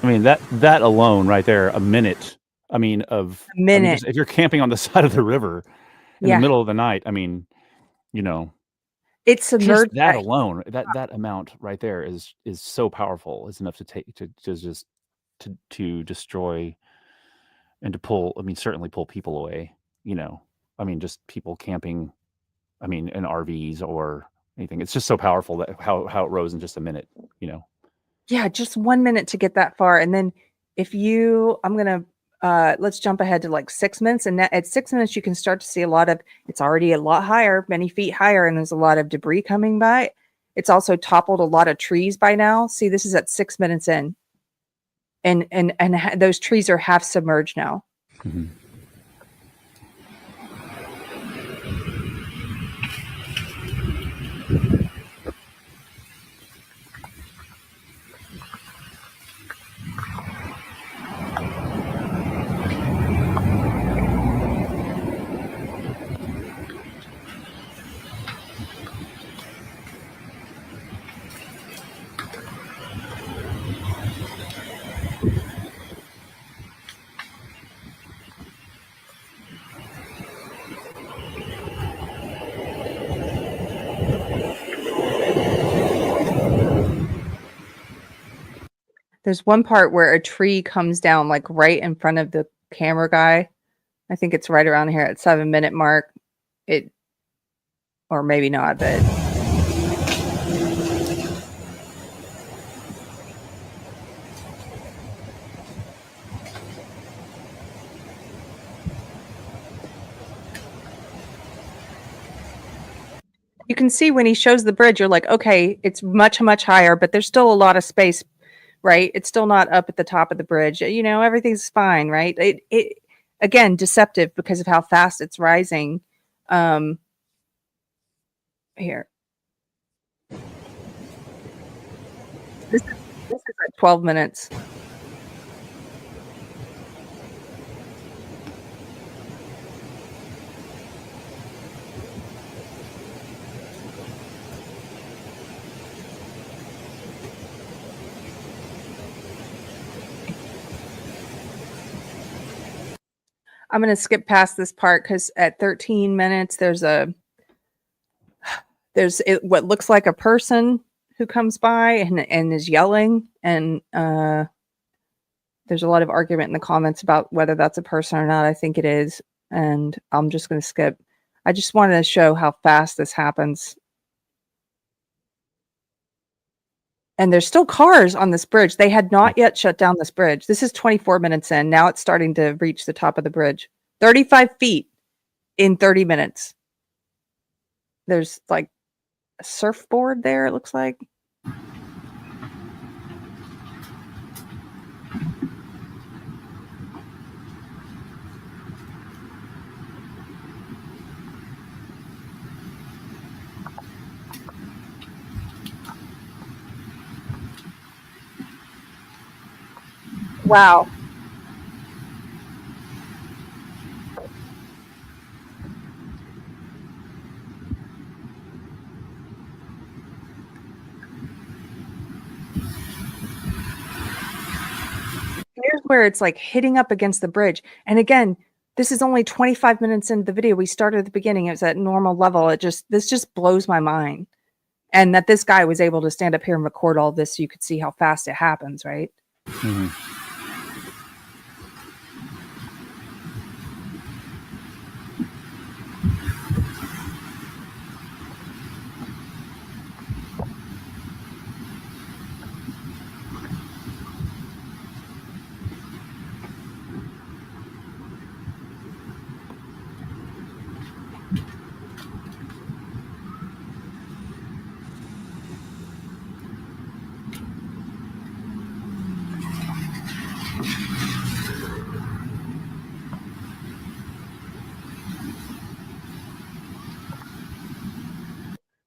I mean, that alone right there, a minute. I mean, Minute. just if you're camping on the side of the river in the Yeah. middle of the night, I mean, you know, It just submerged that that. alone, that amount right there is so powerful. It's enough to just to destroy and to pull. I mean, certainly pull people away. You know, I mean, just people camping. I mean, in RVs or anything. It's just so powerful that how it rose in just a minute. You know. Yeah, just 1 minute to get that far, and then if you I'm gonna, let's jump ahead to, like, 6 minutes, and that at 6 minutes, you can start to see a lot of it's already a lot higher, many feet higher, and there's a lot of debris coming by. It's also toppled a lot of trees by now. See, this is at 6 minutes in, and those trees are half submerged now. Mhm. There's one part where a tree comes down, like, right in front of the camera guy. I think it's right around here at 7-minute mark. It or maybe not, but you can see when he shows the bridge, you're like, okay, it's much, much higher, but there's still a lot of space, right? It's still not up at the top of the bridge. You know, everything's fine, right? It again, deceptive because of how fast it's rising. Here. This is at 12 minutes. I'm going to skip past this part because at 13 minutes, there's what looks like a person who comes by and is yelling. And there's a lot of argument in the comments about whether that's a person or not. I think it is. And I'm just going to skip. I just wanted to show how fast this happens. And there's still cars on this bridge. They had not yet shut down this bridge. This is 24 minutes in. Now it's starting to reach the top of the bridge. 35 feet in 30 minutes. There's like a surfboard there, it looks like. Wow. Here's where it's like hitting up against the bridge. And again, this is only 25 minutes into the video. We started at the beginning. It was at normal level. This just blows my mind. And that this guy was able to stand up here and record all this so you could see how fast it happens, right? Mm-hmm.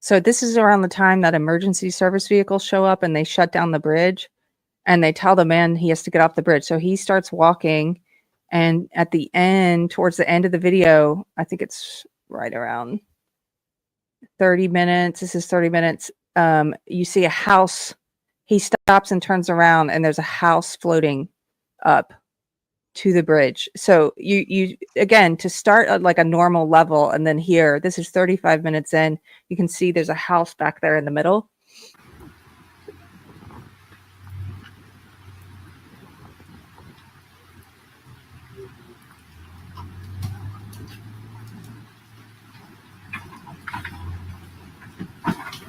So this is around the time that emergency service vehicles show up and they shut down the bridge and they tell the man he has to get off the bridge. So he starts walking, and at the end, towards the end of the video, I think it's right around 30 minutes. This is 30 minutes. You see a house. He stops and turns around and there's a house floating up to the bridge. So you again, to start at like a normal level, and then here, this is 35 minutes in, you can see there's a house back there in the middle.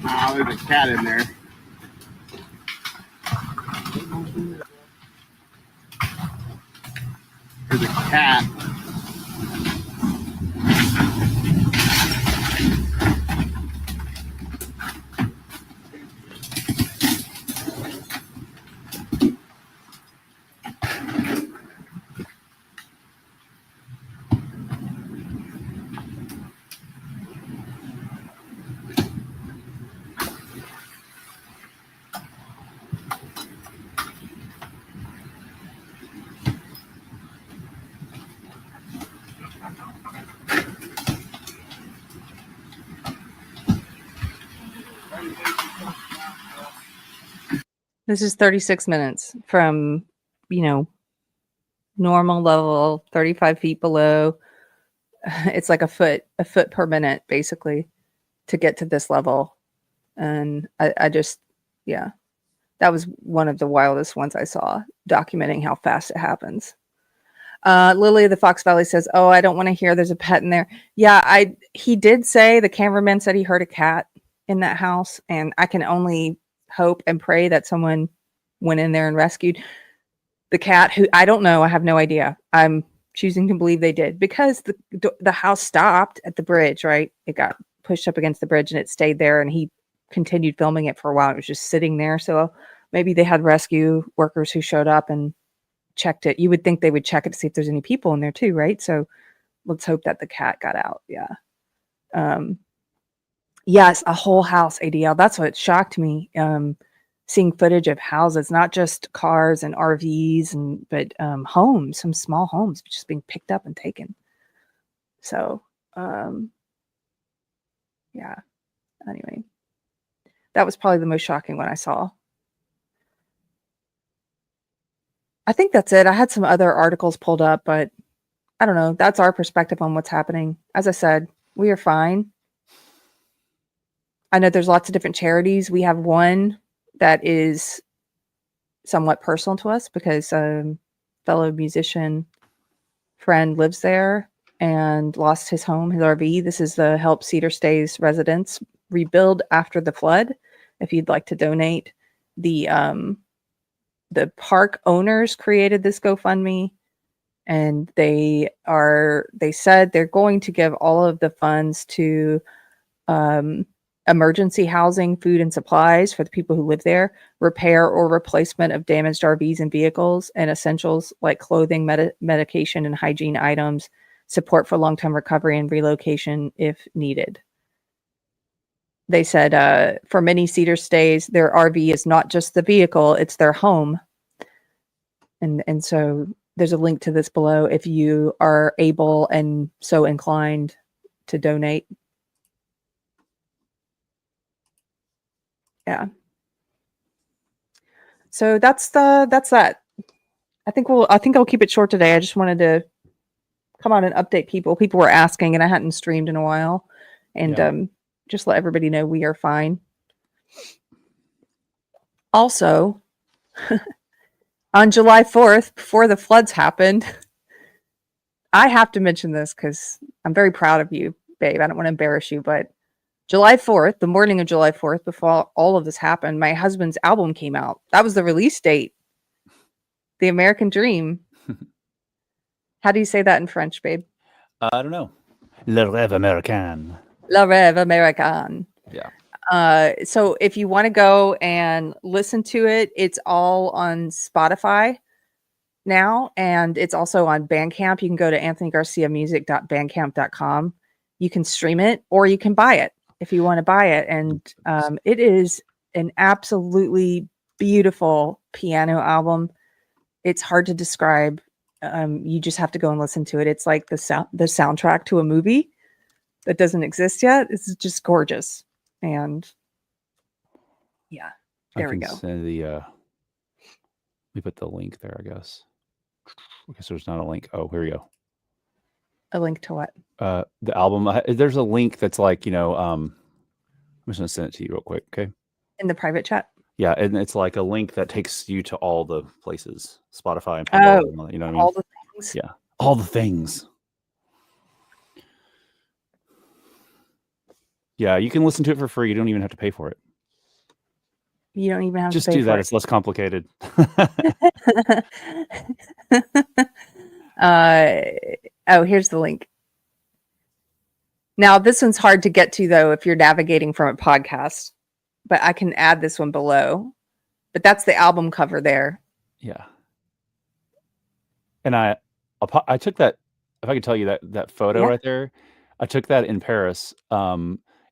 Oh, there's a cat in there. There's a cat. This is 36 minutes from, normal level, 35 feet below. It's like a foot per minute, basically, to get to this level. And I just, yeah, that was one of the wildest ones I saw, documenting how fast it happens. Lily of the Fox Valley says, "Oh, I don't want to hear there's a pet in there." Yeah, he did say, the cameraman said he heard a cat in that house, and I can only hope and pray that someone went in there and rescued the cat, who I don't know. I have no idea. I'm choosing to believe they did, because the house stopped at the bridge, right? It got pushed up against the bridge and it stayed there, and he continued filming it for a while. It was just sitting there. So maybe they had rescue workers who showed up and checked it. You would think they would check it to see if there's any people in there too, right? So let's hope that the cat got out. Yeah. Yes, a whole house, ADL. That's what shocked me. Seeing footage of houses, not just cars and RVs, but homes, some small homes just being picked up and taken. So, yeah. Anyway, that was probably the most shocking one I saw. I think that's it. I had some other articles pulled up, but I don't know. That's our perspective on what's happening. As I said, we are fine. I know there's lots of different charities. We have one that is somewhat personal to us because a fellow musician friend lives there and lost his home, his RV. This is the Help Cedar Stays residents rebuild after the flood. If you'd like to donate, the park owners created this GoFundMe, and they said they're going to give all of the funds to emergency housing, food and supplies for the people who live there, repair or replacement of damaged RVs and vehicles, and essentials like clothing, medication, and hygiene items, support for long-term recovery and relocation if needed. They said for many Cedar Stays, their RV is not just the vehicle, it's their home. And so there's a link to this below if you are able and so inclined to donate. Yeah. So that's that. I think I'll keep it short today. I just wanted to come on and update people. People were asking, and I hadn't streamed in a while, and just let everybody know we are fine. Also, on July 4th, before the floods happened, I have to mention this because I'm very proud of you, babe. I don't want to embarrass you, but July 4th, the morning of July 4th, before all of this happened, my husband's album came out. That was the release date. The American Dream. How do you say that in French, babe? I don't know. Le rêve américain. Le rêve américain. Yeah. So if you want to go and listen to it, it's all on Spotify now, and it's also on Bandcamp. You can go to anthonygarciamusic.bandcamp.com. You can stream it, or you can buy it if you want to buy it. And it is an absolutely beautiful piano album. It's hard to describe. You just have to go and listen to it. It's like the soundtrack to a movie that doesn't exist yet. It's just gorgeous. And yeah, there we go. Send we put the link there, I guess. I guess there's not a link. Oh, here we go. A link to what? The album. There's a link that's like, I'm just gonna send it to you real quick, okay? In the private chat? Yeah, and it's like a link that takes you to all the places, Spotify and Pandora, and all that, you know what I mean? All the things. Yeah, all the things. Yeah, you can listen to it for free. You don't even have to pay for it. You don't even have Just to pay do that. for It's less complicated. Here's the link. Now, this one's hard to get to, though, if you're navigating from a podcast, but I can add this one below. But that's the album cover there. Yeah. And I took that, if I could tell you that photo right there, I took that in Paris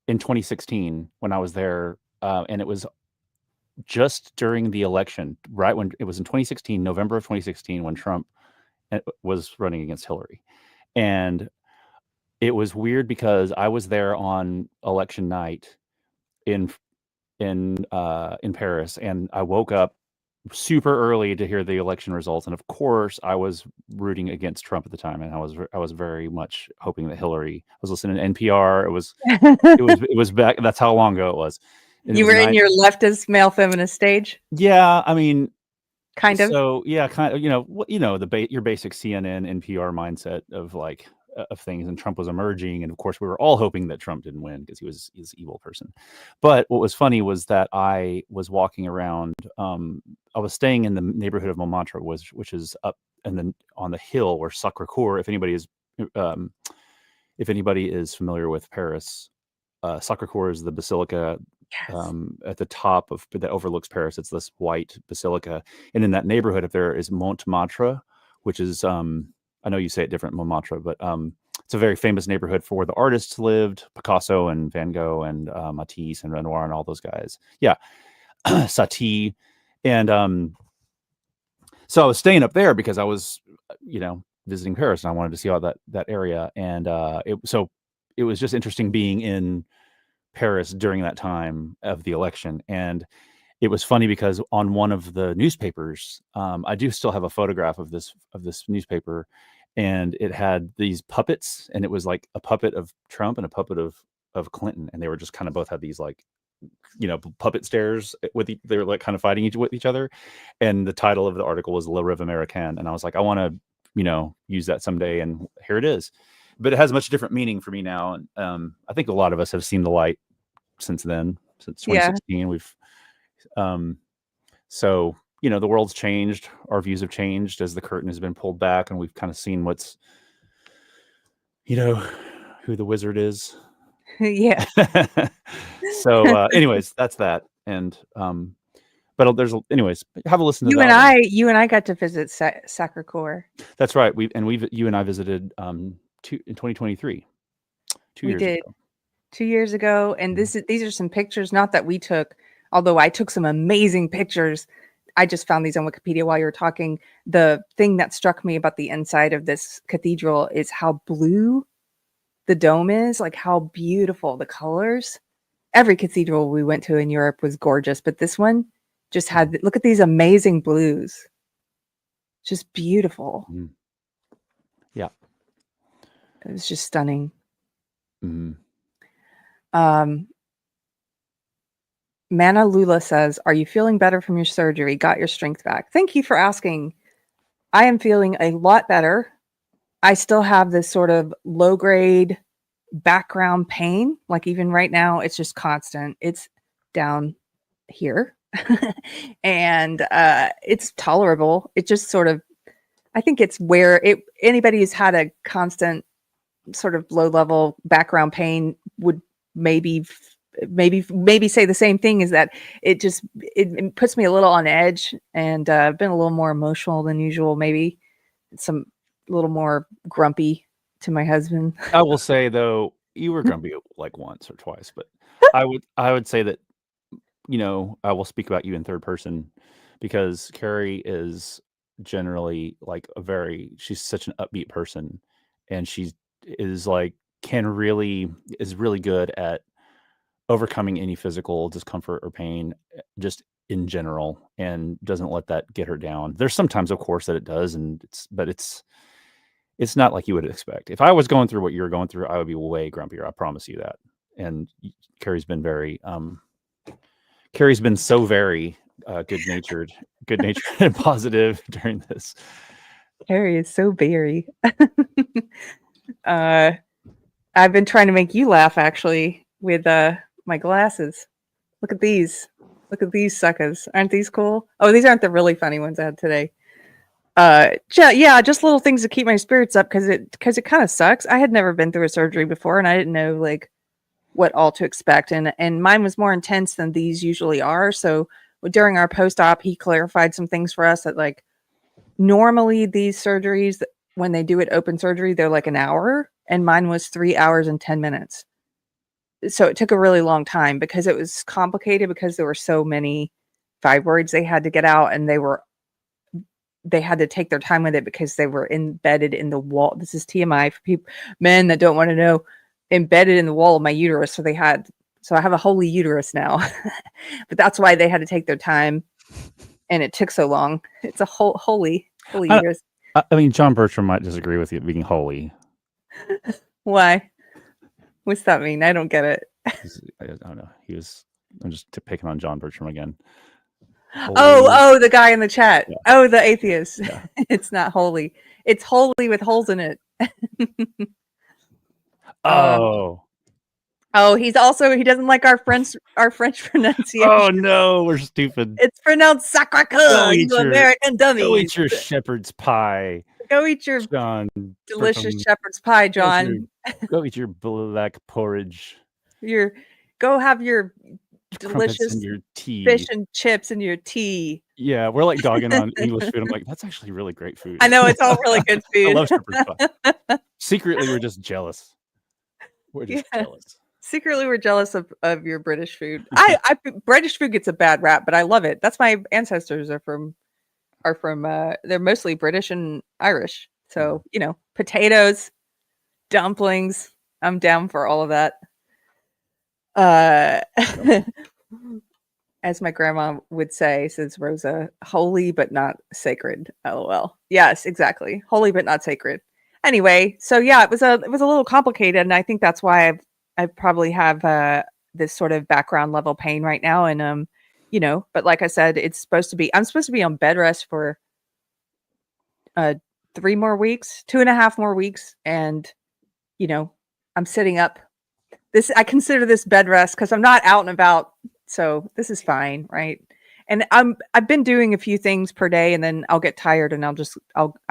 in 2016 when I was there, and it was just during the election, right when it was in 2016, November of 2016, when Trump was running against Hillary. And it was weird because I was there on election night in Paris, and I woke up super early to hear the election results, and of course I was rooting against Trump at the time, and I was very much hoping that Hillary. I was listening to NPR. It was back. That's how long ago it was. And you were in your leftist male feminist stage. Yeah, I mean, kind of. So yeah, kind of. Your basic CNN NPR mindset of like of things, and Trump was emerging, and of course we were all hoping that Trump didn't win because he's an evil person. But what was funny was that I was walking around. I was staying in the neighborhood of Montmartre, which is up and then on the hill where Sacré-Cœur. If anybody is familiar with Paris, Sacré-Cœur is the basilica. Yes. At the top of that overlooks Paris. It's this white basilica, and in that neighborhood up there is Montmartre, which is I know you say it different, Montmartre, but it's a very famous neighborhood for where the artists lived, Picasso and Van Gogh and Matisse and Renoir and all those guys. Yeah, Satie, and so I was staying up there because I was visiting Paris, and I wanted to see all that area, and it was just interesting being in Paris during that time of the election. And it was funny because on one of the newspapers, I do still have a photograph of this newspaper, and it had these puppets, and it was like a puppet of Trump and a puppet of Clinton, and they were just kind of both had these like, puppet stares they were like kind of fighting with each other, and the title of the article was Le Rêve Américain, and I was like, I want to use that someday, and here it is. But it has a much different meaning for me now, and I think a lot of us have seen the light since then, since 2016. We've so the world's changed, our views have changed as the curtain has been pulled back, and we've kind of seen what's who the wizard is. Yeah. So anyways, that's that. And but anyways, have a listen to you and I got to visit Sacré-Cœur. That's right. You and I visited in 2023. 2 years ago. 2 years ago, and these are some pictures, not that we took, although I took some amazing pictures. I just found these on Wikipedia while you were talking. The thing that struck me about the inside of this cathedral is how blue the dome is, like how beautiful the colors. Every cathedral we went to in Europe was gorgeous, but this one just had, look at these amazing blues. Just beautiful. Mm. Yeah. It was just stunning. Mm. Mana Lula says, are you feeling better from your surgery? Got your strength back? Thank you for asking. I am feeling a lot better. I still have this sort of low grade background pain. Like even right now, it's just constant. It's down here and it's tolerable. It just sort of, I think it's where anybody who's had a constant sort of low level background pain would maybe say the same thing, is that it puts me a little on edge, and I've been a little more emotional than usual, maybe a little more grumpy to my husband. I will say though, you were grumpy like once or twice, but I would say that, I will speak about you in third person, because Keri is generally like she's such an upbeat person, and she is like, is really good at overcoming any physical discomfort or pain just in general, and doesn't let that get her down. There's sometimes, of course, that it does, but it's not like you would expect. If I was going through what you're going through, I would be way grumpier. I promise you that. And Keri's been so very good-natured and positive during this. Keri is so very. I've been trying to make you laugh actually with my glasses. Look at these. Look at these suckers. Aren't these cool? Oh, these aren't the really funny ones I had today. Just little things to keep my spirits up, because it kind of sucks. I had never been through a surgery before, and I didn't know like what all to expect, and mine was more intense than these usually are. So during our post-op, he clarified some things for us, that like normally these surgeries, when they do it open surgery, they're like an hour, and mine was 3 hours and 10 minutes. So it took a really long time, because it was complicated, because there were so many fibroids they had to get out, and they had to take their time with it because they were embedded in the wall. This is TMI for men that don't want to know. Embedded in the wall of my uterus. So I have a holy uterus now, but that's why they had to take their time, and it took so long. It's a holy uterus. I mean, John Bertram might disagree with you being holy. Why? What's that mean? I don't get it. I don't know. I'm just picking on John Bertram again. Holy. Oh, the guy in the chat. Yeah. Oh, the atheist. Yeah. It's not holy. It's holy with holes in it. Oh, he doesn't like our French pronunciation. Oh no, we're stupid. It's pronounced Sacré-Cœur, you American dummies. Go eat your shepherd's pie. Go eat your delicious shepherd's pie, John. Go eat your black porridge. Go have your delicious and your tea. Fish and chips and your tea. Yeah, we're like dogging on English food. I'm like, that's actually really great food. I know, it's all really good food. I love shepherd's pie. Secretly, we're just jealous. We're just jealous. Secretly, we're jealous of your British food. British food gets a bad rap, but I love it. That's my ancestors are from they're mostly British and Irish. So, potatoes, dumplings. I'm down for all of that. As my grandma would say, says Rosa, holy but not sacred. LOL. Yes, exactly. Holy but not sacred. Anyway, so yeah, it was a little complicated, and I think that's why I probably have this sort of background level pain right now, and but like I said, I'm supposed to be on bed rest for 3 more weeks, 2.5 more weeks, and I'm sitting up. I consider this bed rest because I'm not out and about, so this is fine, right? And I've been doing a few things per day, and then I'll get tired, and I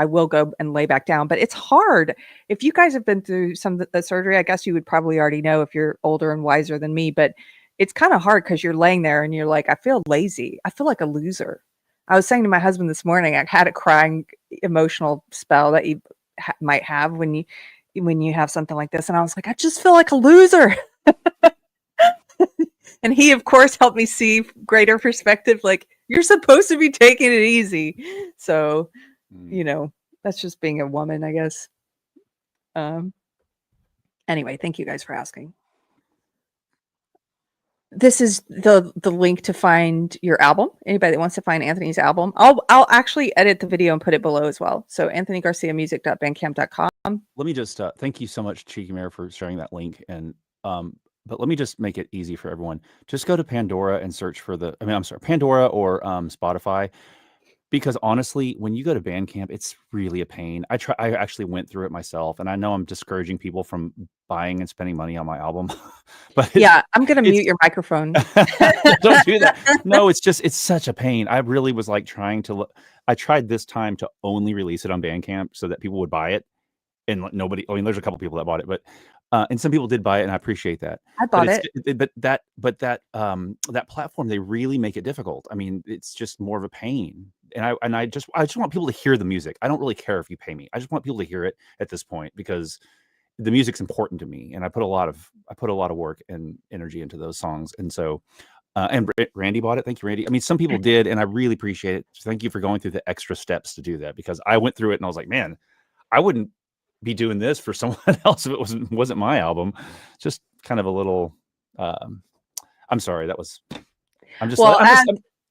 will go and lay back down. But it's hard. If you guys have been through some of the surgery, I guess you would probably already know if you're older and wiser than me. But it's kind of hard because you're laying there and you're like, I feel lazy. I feel like a loser. I was saying to my husband this morning, I had a crying emotional spell that you might have when you have something like this, and I was like, I just feel like a loser. And he, of course, helped me see greater perspective. Like, you're supposed to be taking it easy. So, that's just being a woman, I guess. Anyway, thank you guys for asking. This is the link to find your album. Anybody that wants to find Anthony's album, I'll actually edit the video and put it below as well. So anthonygarciamusic.bandcamp.com. Let me just thank you so much, Cheeky Mare, for sharing that link. And but let me just make it easy for everyone. Just go to Pandora and search for Pandora or Spotify. Because honestly, when you go to Bandcamp, it's really a pain. I actually went through it myself, and I know I'm discouraging people from buying and spending money on my album. But yeah, I'm gonna mute your microphone. Don't do that. No, it's such a pain. I really was like I tried this time to only release it on Bandcamp so that people would buy it, and nobody. I mean, there's a couple people that bought it, but and some people did buy it, and I appreciate that. I bought it. But that platform, they really make it difficult. I mean, it's just more of a pain. And I just want people to hear the music. I don't really care if you pay me. I just want people to hear it at this point because the music's important to me, and I put a lot of work and energy into those songs. And so, and Randy bought it. Thank you, Randy. I mean, some people did, and I really appreciate it. So thank you for going through the extra steps to do that, because I went through it and I was like, man, I wouldn't be doing this for someone else if it wasn't my album. Just kind of a little. I'm sorry.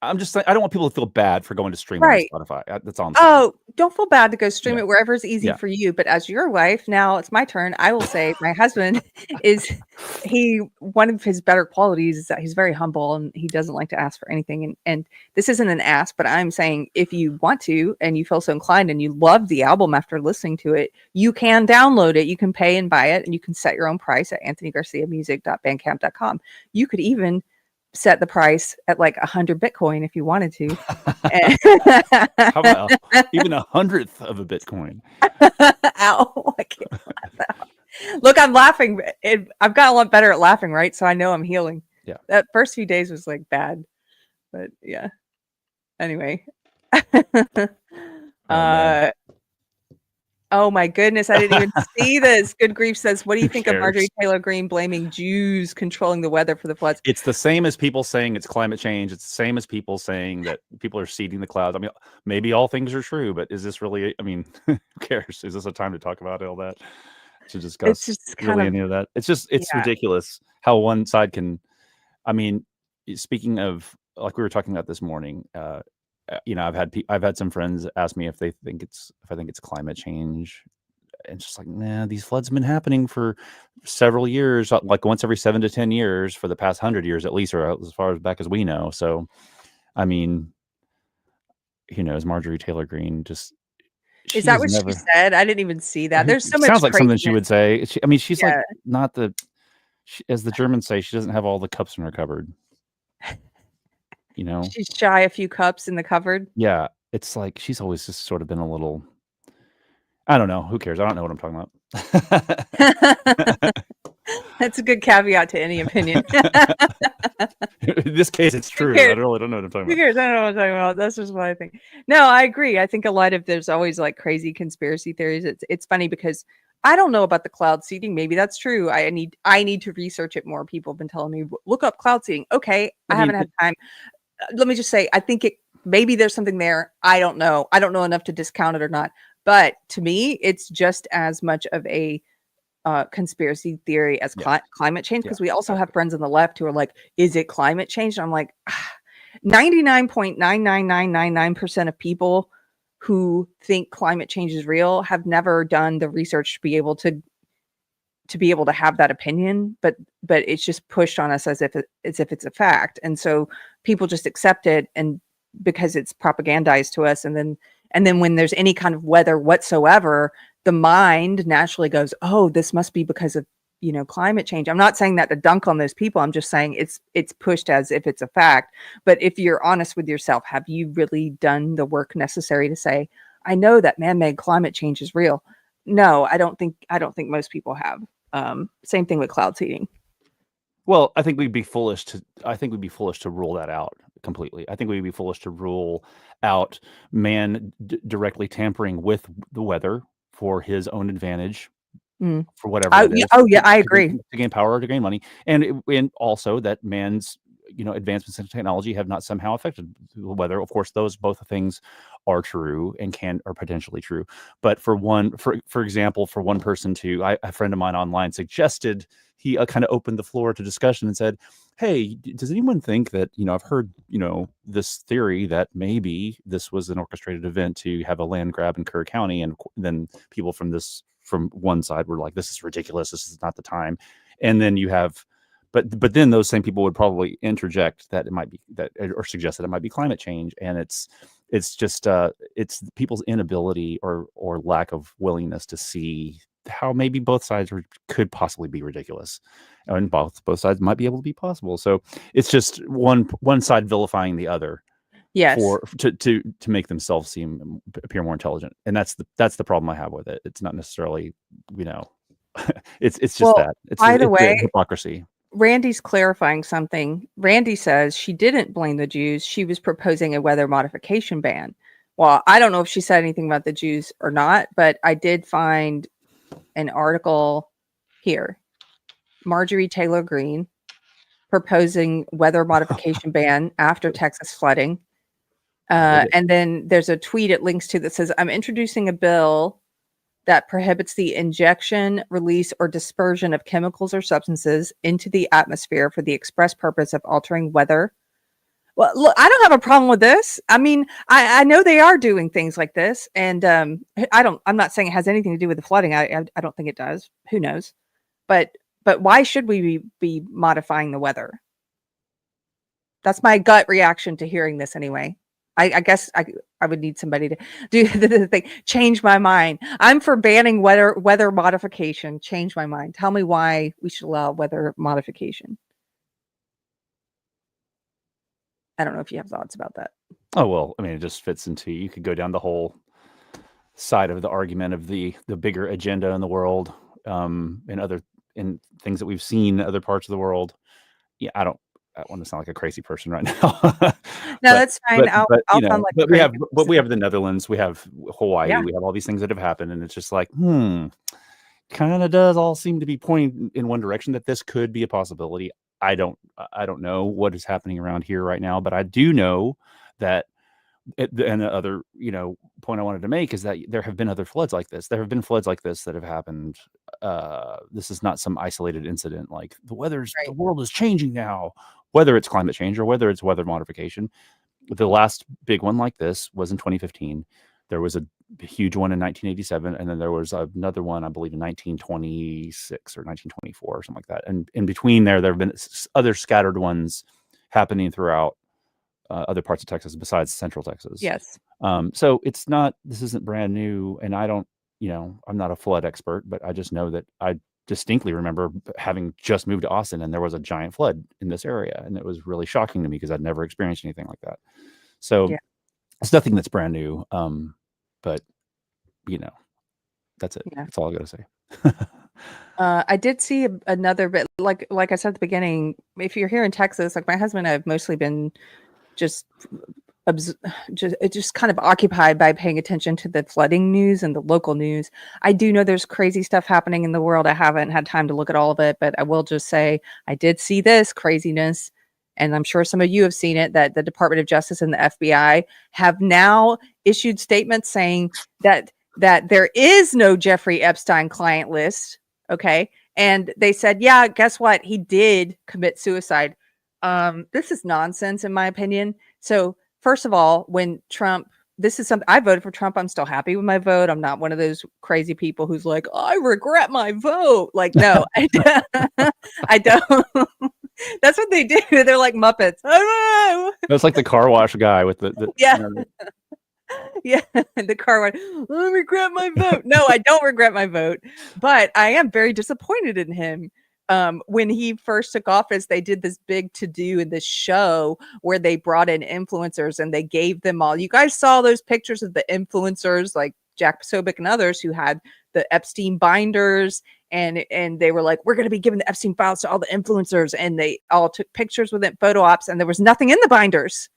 I'm just I don't want people to feel bad for going to stream on Spotify. That's all I'm saying. Oh, don't feel bad to go stream it wherever is easy for you. But as your wife, now it's my turn. I will say my husband one of his better qualities is that he's very humble and he doesn't like to ask for anything. And this isn't an ask, but I'm saying if you want to and you feel so inclined and you love the album after listening to it, you can download it. You can pay and buy it, and you can set your own price at anthonygarciamusic.bandcamp.com. You could even set the price at like 100 Bitcoin if you wanted to. How about even 100th of a Bitcoin? Ow, I can't laugh out. Look, I'm laughing. I've got a lot better at laughing, right? So I know I'm healing. Yeah. That first few days was like bad, but yeah. Anyway. Oh my goodness, I didn't even see this. Good Grief says, what do you think of Marjorie Taylor Greene blaming Jews controlling the weather for the floods? It's the same as people saying it's climate change. It's the same as people saying that people are seeding the clouds. I mean, maybe all things are true, but is this really, I mean, who cares? Is this a time to talk about all that? To discuss really any of that? It's ridiculous how one side can, I mean, speaking of, like we were talking about this morning, I've had some friends ask me if I think it's climate change, and it's just like, nah, these floods have been happening for several years, like once every 7 to 10 years for the past 100 years at least, or as far as back as we know. So, I mean, is Marjorie Taylor Greene just? Is that what she said? I didn't even see that. There's so much. Sounds like something she would say. She's like not as the Germans say, she doesn't have all the cups in her cupboard. She's shy a few cups in the cupboard. Yeah, it's like she's always just sort of been a little. I don't know. Who cares? I don't know what I'm talking about. That's a good caveat to any opinion. In this case, it's true. I really don't know what I'm talking about. Who cares? I don't know what I'm talking about. That's just what I think. No, I agree. I think a lot of there's always like crazy conspiracy theories. It's funny because I don't know about the cloud seeding. Maybe that's true. I need to research it more. People have been telling me, look up cloud seeding. Okay, I haven't had time. Let me just say, I think maybe there's something there. I don't know. I don't know enough to discount it or not. But to me, it's just as much of a conspiracy theory as climate change, because we also have friends on the left who are like, is it climate change? And I'm like, 99.99999% of people who think climate change is real have never done the research to be able to have that opinion, but it's just pushed on us as if it's a fact. And so people just accept it, and because it's propagandized to us, and then when there's any kind of weather whatsoever, the mind naturally goes, oh, this must be because of climate change. I'm not saying that to dunk on those people. I'm just saying it's pushed as if it's a fact. But if you're honest with yourself, have you really done the work necessary to say, I know that man-made climate change is real? No, I don't think most people have. Same thing with cloud seeding. Well, I think we'd be foolish to rule that out completely. I think we'd be foolish to rule out man directly tampering with the weather for his own advantage, for whatever it is. I agree. To gain power or to gain money, and also that man's advancements in technology have not somehow affected the weather. Of course, both things are true and are potentially true. But for example, for one person a friend of mine online suggested, he kind of opened the floor to discussion and said, hey, does anyone think that, I've heard, this theory that maybe this was an orchestrated event to have a land grab in Kerr County. And then people from one side were like, this is ridiculous. This is not the time. And then you have, but then those same people would probably interject that it might be that, or suggest that it might be climate change. And it's just it's people's inability or lack of willingness to see how maybe both sides could possibly be ridiculous, and both sides might be able to be possible. So it's just one side vilifying the other, yes, to make themselves appear more intelligent. And that's the problem I have with it. It's not necessarily, it's just that. It's by the way, hypocrisy. Randy's clarifying something. Randy says she didn't blame the Jews. She was proposing a weather modification ban. Well, I don't know if she said anything about the Jews or not, but I did find an article here. Marjorie Taylor Greene proposing weather modification ban after Texas flooding. And then there's a tweet it links to that says, I'm introducing a bill that prohibits the injection, release, or dispersion of chemicals or substances into the atmosphere for the express purpose of altering weather. Well, look, I don't have a problem with this. I mean, I know they are doing things like this, and I'm not saying it has anything to do with the flooding. I don't think it does. Who knows? But why should we be modifying the weather? That's my gut reaction to hearing this anyway. I guess I would need somebody to do the thing. Change my mind. I'm for banning weather modification. Change my mind. Tell me why we should allow weather modification. I don't know if you have thoughts about that. Oh, well, I mean, it just fits into, you could go down the whole side of the argument of the bigger agenda in the world, in things that we've seen in other parts of the world. Yeah, I want to sound like a crazy person right now. No, that's fine. I'll sound like we have the Netherlands, we have Hawaii, we have all these things that have happened, and it's just like, kind of does all seem to be pointing in one direction that this could be a possibility. I don't know what is happening around here right now, but I do know that and the other, point I wanted to make is that there have been other floods like this. There have been floods like this that have happened. This is not some isolated incident. Like the world is changing now, whether it's climate change or whether it's weather modification. The last big one like this was in 2015. There was a huge one in 1987, and then there was another one, I believe, in 1926 or 1924 or something like that. And in between there have been other scattered ones happening throughout other parts of Texas besides Central Texas. Yes. So this isn't brand new, and I don't, I'm not a flood expert, but I just know that I distinctly remember having just moved to Austin, and there was a giant flood in this area, and it was really shocking to me because I'd never experienced anything like that. So it's nothing that's brand new, but that's it. Yeah. That's all I got to say. I did see another bit, like I said at the beginning, if you're here in Texas, like my husband and I have mostly been just kind of occupied by paying attention to the flooding news and the local news. I do know there's crazy stuff happening in the world. I haven't had time to look at all of it, but I will just say I did see this craziness, and I'm sure some of you have seen it, that the Department of Justice and the FBI have now issued statements saying that there is no Jeffrey Epstein client list. Okay. And they said, yeah, guess what? He did commit suicide. This is nonsense, in my opinion. So first of all, when Trump this is something I voted for Trump. I'm still happy with my vote. I'm not one of those crazy people who's like, I regret my vote. Like, no, I don't. I don't. That's what they do. They're like Muppets. I don't know. That's like the car wash guy with the Yeah. you know, Yeah, the car went, I regret my vote. No, I don't regret my vote, but I am very disappointed in him. When he first took office, they did this big to-do in this show where they brought in influencers and they gave them all. You guys saw those pictures of the influencers like Jack Posobiec and others who had the Epstein binders, and they were like, we're going to be giving the Epstein files to all the influencers, and they all took pictures with it, photo ops, and there was nothing in the binders.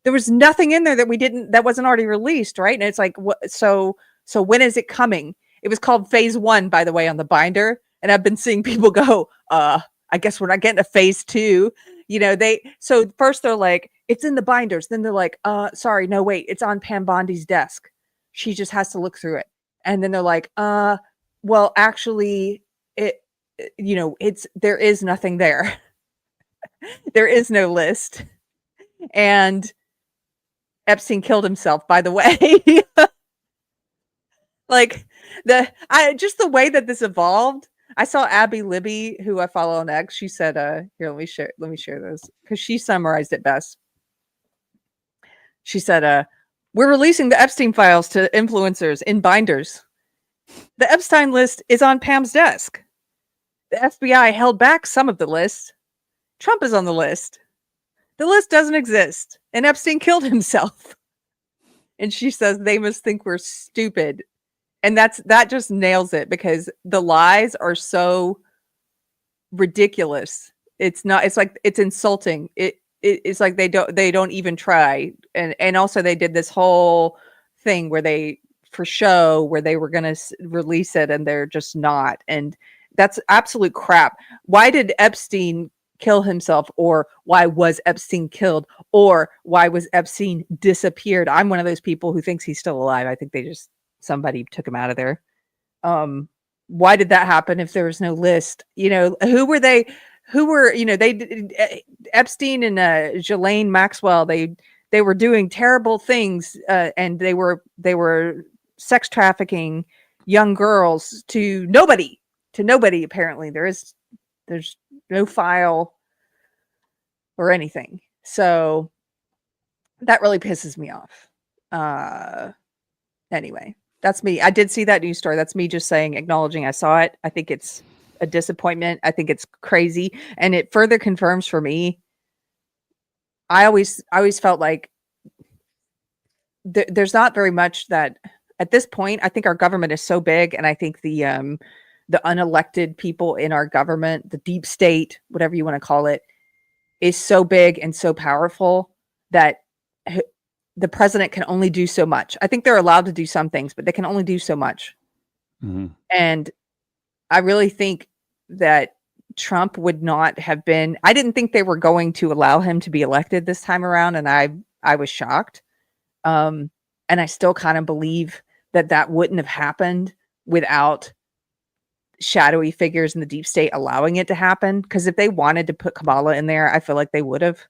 There was nothing in there that wasn't already released, right? And it's like, what? So when is it coming? It was called phase 1, by the way, on the binder. And I've been seeing people go, I guess we're not getting to phase 2. You know, so first they're like, it's in the binders. Then they're like, sorry, no, wait, it's on Pam Bondi's desk. She just has to look through it. And then they're like, well, actually, there is nothing there. There is no list. And Epstein killed himself, by the way. Like just the way that this evolved. I saw Abby Libby, who I follow on X. She said, here, let me share this because she summarized it best. She said, we're releasing the Epstein files to influencers in binders. The Epstein list is on Pam's desk. The FBI held back some of the list. Trump is on the list. The list doesn't exist, and Epstein killed himself. And she says they must think we're stupid. And that just nails it because the lies are so ridiculous. It's like it's insulting. It's like they don't even try. And also they did this whole thing where they were going to release it and they're just not. And that's absolute crap. Why did Epstein kill himself, or why was Epstein killed, or why was Epstein disappeared? I'm one of those people who thinks he's still alive. I think somebody took him out of there. Why did that happen if there was no list? You know, who were Epstein and Ghislaine Maxwell, they were doing terrible things, and they were sex trafficking young girls to nobody apparently. There's no file or anything. So that really pisses me off. Anyway, that's me. I did see that news story. That's me just acknowledging I saw it. I think it's a disappointment. I think it's crazy. And it further confirms for me, I always felt like there's not very much that at this point. I think our government is so big, and I think the unelected people in our government, the deep state, whatever you want to call it, is so big and so powerful that the president can only do so much. I think they're allowed to do some things, but they can only do so much. Mm-hmm. And I really think that Trump would not have been, I didn't think they were going to allow him to be elected this time around. And I was shocked. And I still kind of believe that wouldn't have happened without shadowy figures in the deep state allowing it to happen. Because if they wanted to put Kamala in there, I feel like they would have.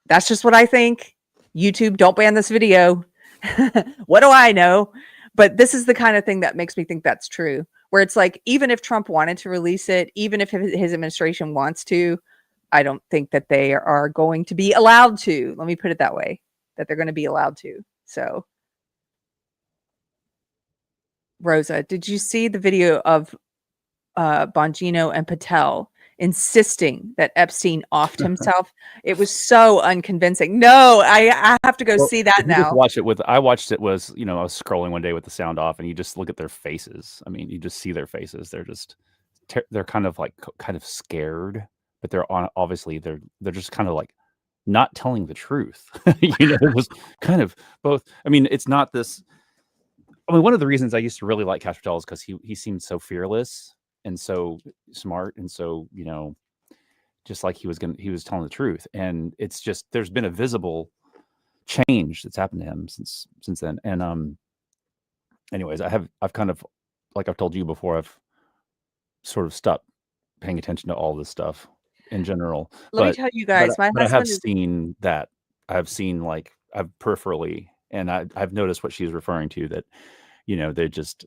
That's just what I think. YouTube, don't ban this video. What do I know? But this is the kind of thing that makes me think that's true. Where it's like, even if Trump wanted to release it, even if his administration wants to, I don't think that they are going to be allowed to. Let me put it that way, that they're going to be allowed to. So, Rosa, did you see the video of Bongino and Patel insisting that Epstein offed himself? It was so unconvincing. No, I have to go see that now. I watched it was, I was scrolling one day with the sound off, and you just look at their faces. I mean, you just see their faces. They're just, they're kind of scared, but obviously they're just kind of like not telling the truth. It was kind of both. I mean, it's not this. I mean, one of the reasons I used to really like Cash Patel is because he seemed so fearless and so smart, and so just like he was telling the truth. And it's just, there's been a visible change that's happened to him since then. And anyways, I've kind of, like I've told you before, I've sort of stopped paying attention to all this stuff in general. Let me tell you guys, my husband I have seen that. I've seen I've peripherally And I've noticed what she's referring to, that, they just,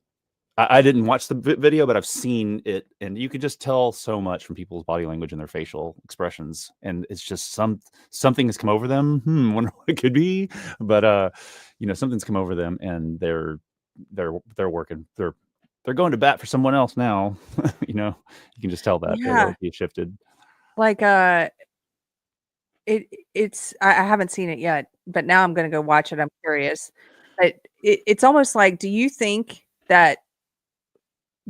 I didn't watch the video, but I've seen it, and you can just tell so much from people's body language and their facial expressions. And it's just something has come over them. Wonder what it could be, but something's come over them, and they're working. They're going to bat for someone else now. You can just tell that he shifted. Like it's I haven't seen it yet, but now I'm going to go watch it. I'm curious. But it's almost like, do you think that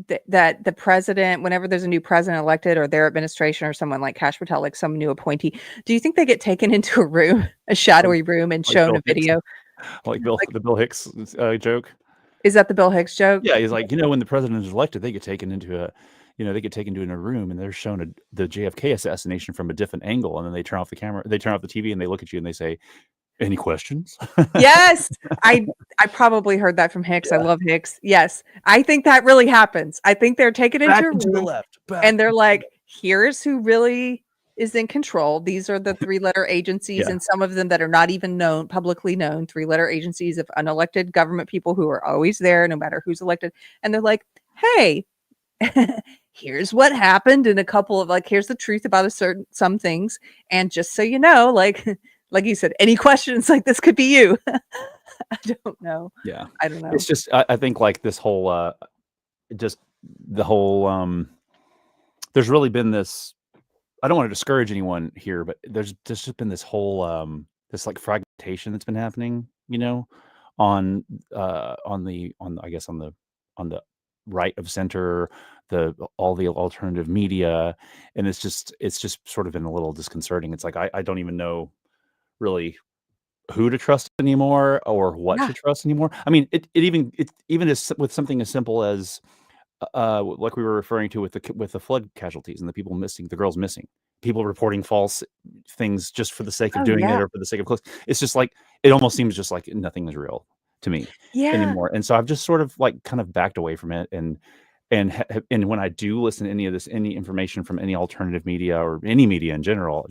the president, whenever there's a new president elected, or their administration, or someone like Kash Patel, like some new appointee, do you think they get taken into a room, a shadowy room, and shown a video? The Bill Hicks joke. Is that the Bill Hicks joke? Yeah, he's like, when the president is elected, they get taken into a room, and they're shown the JFK assassination from a different angle, and then they turn off the camera, they turn off the TV, and they look at you and they say, "Any questions?" Yes, I probably heard that from Hicks. Yeah. I love Hicks. Yes, I think that really happens. I think they're taken into a room, the left, and they're like, "Here's who really is in control. These are the 3-letter agencies, and some of them that are not even publicly known, 3-letter agencies of unelected government people who are always there, no matter who's elected." And they're like, "Hey, here's what happened, and a couple of here's the truth about some things, and just so you know, like you said, any questions, like this could be you." I don't know. Yeah, I don't know. It's just I think like this whole just the whole there's really been this. I don't want to discourage anyone here, but there's just been this whole this like fragmentation that's been happening, on the right of center, all the alternative media, and it's just sort of been a little disconcerting. It's like I don't even know really who to trust anymore, or what to trust anymore. I mean, it even is with something as simple as like we were referring to with the flood casualties and the girls missing, people reporting false things just for the sake of doing it, or for the sake of close. It's just like, it almost seems just like nothing is real to me anymore. And so I've just sort of kind of backed away from it. And when I do listen to any information from any alternative media, or any media in general,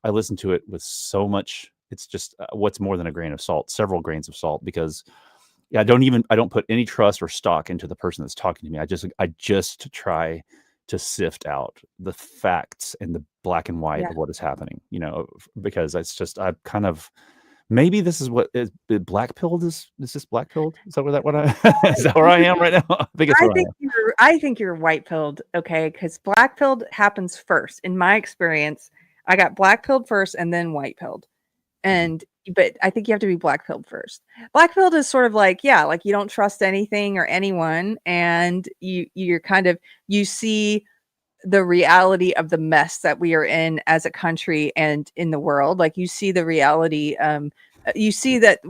I listen to it with so much, it's just what's more than a grain of salt, several grains of salt, because I don't put any trust or stock into the person that's talking to me. I just try to sift out the facts and the black and white of what is happening, because it's just, I kind of, maybe this is what is black pilled. Is this black pilled? Is that where I am right now? I think you're white pilled. Okay. Cause black pilled happens first. In my experience, I got black pilled first and then white pilled. But I think you have to be black pilled first. Black pilled is sort of like you don't trust anything or anyone, and you're kind of, you see the reality of the mess that we are in as a country and in the world. Like, you see the reality. You see that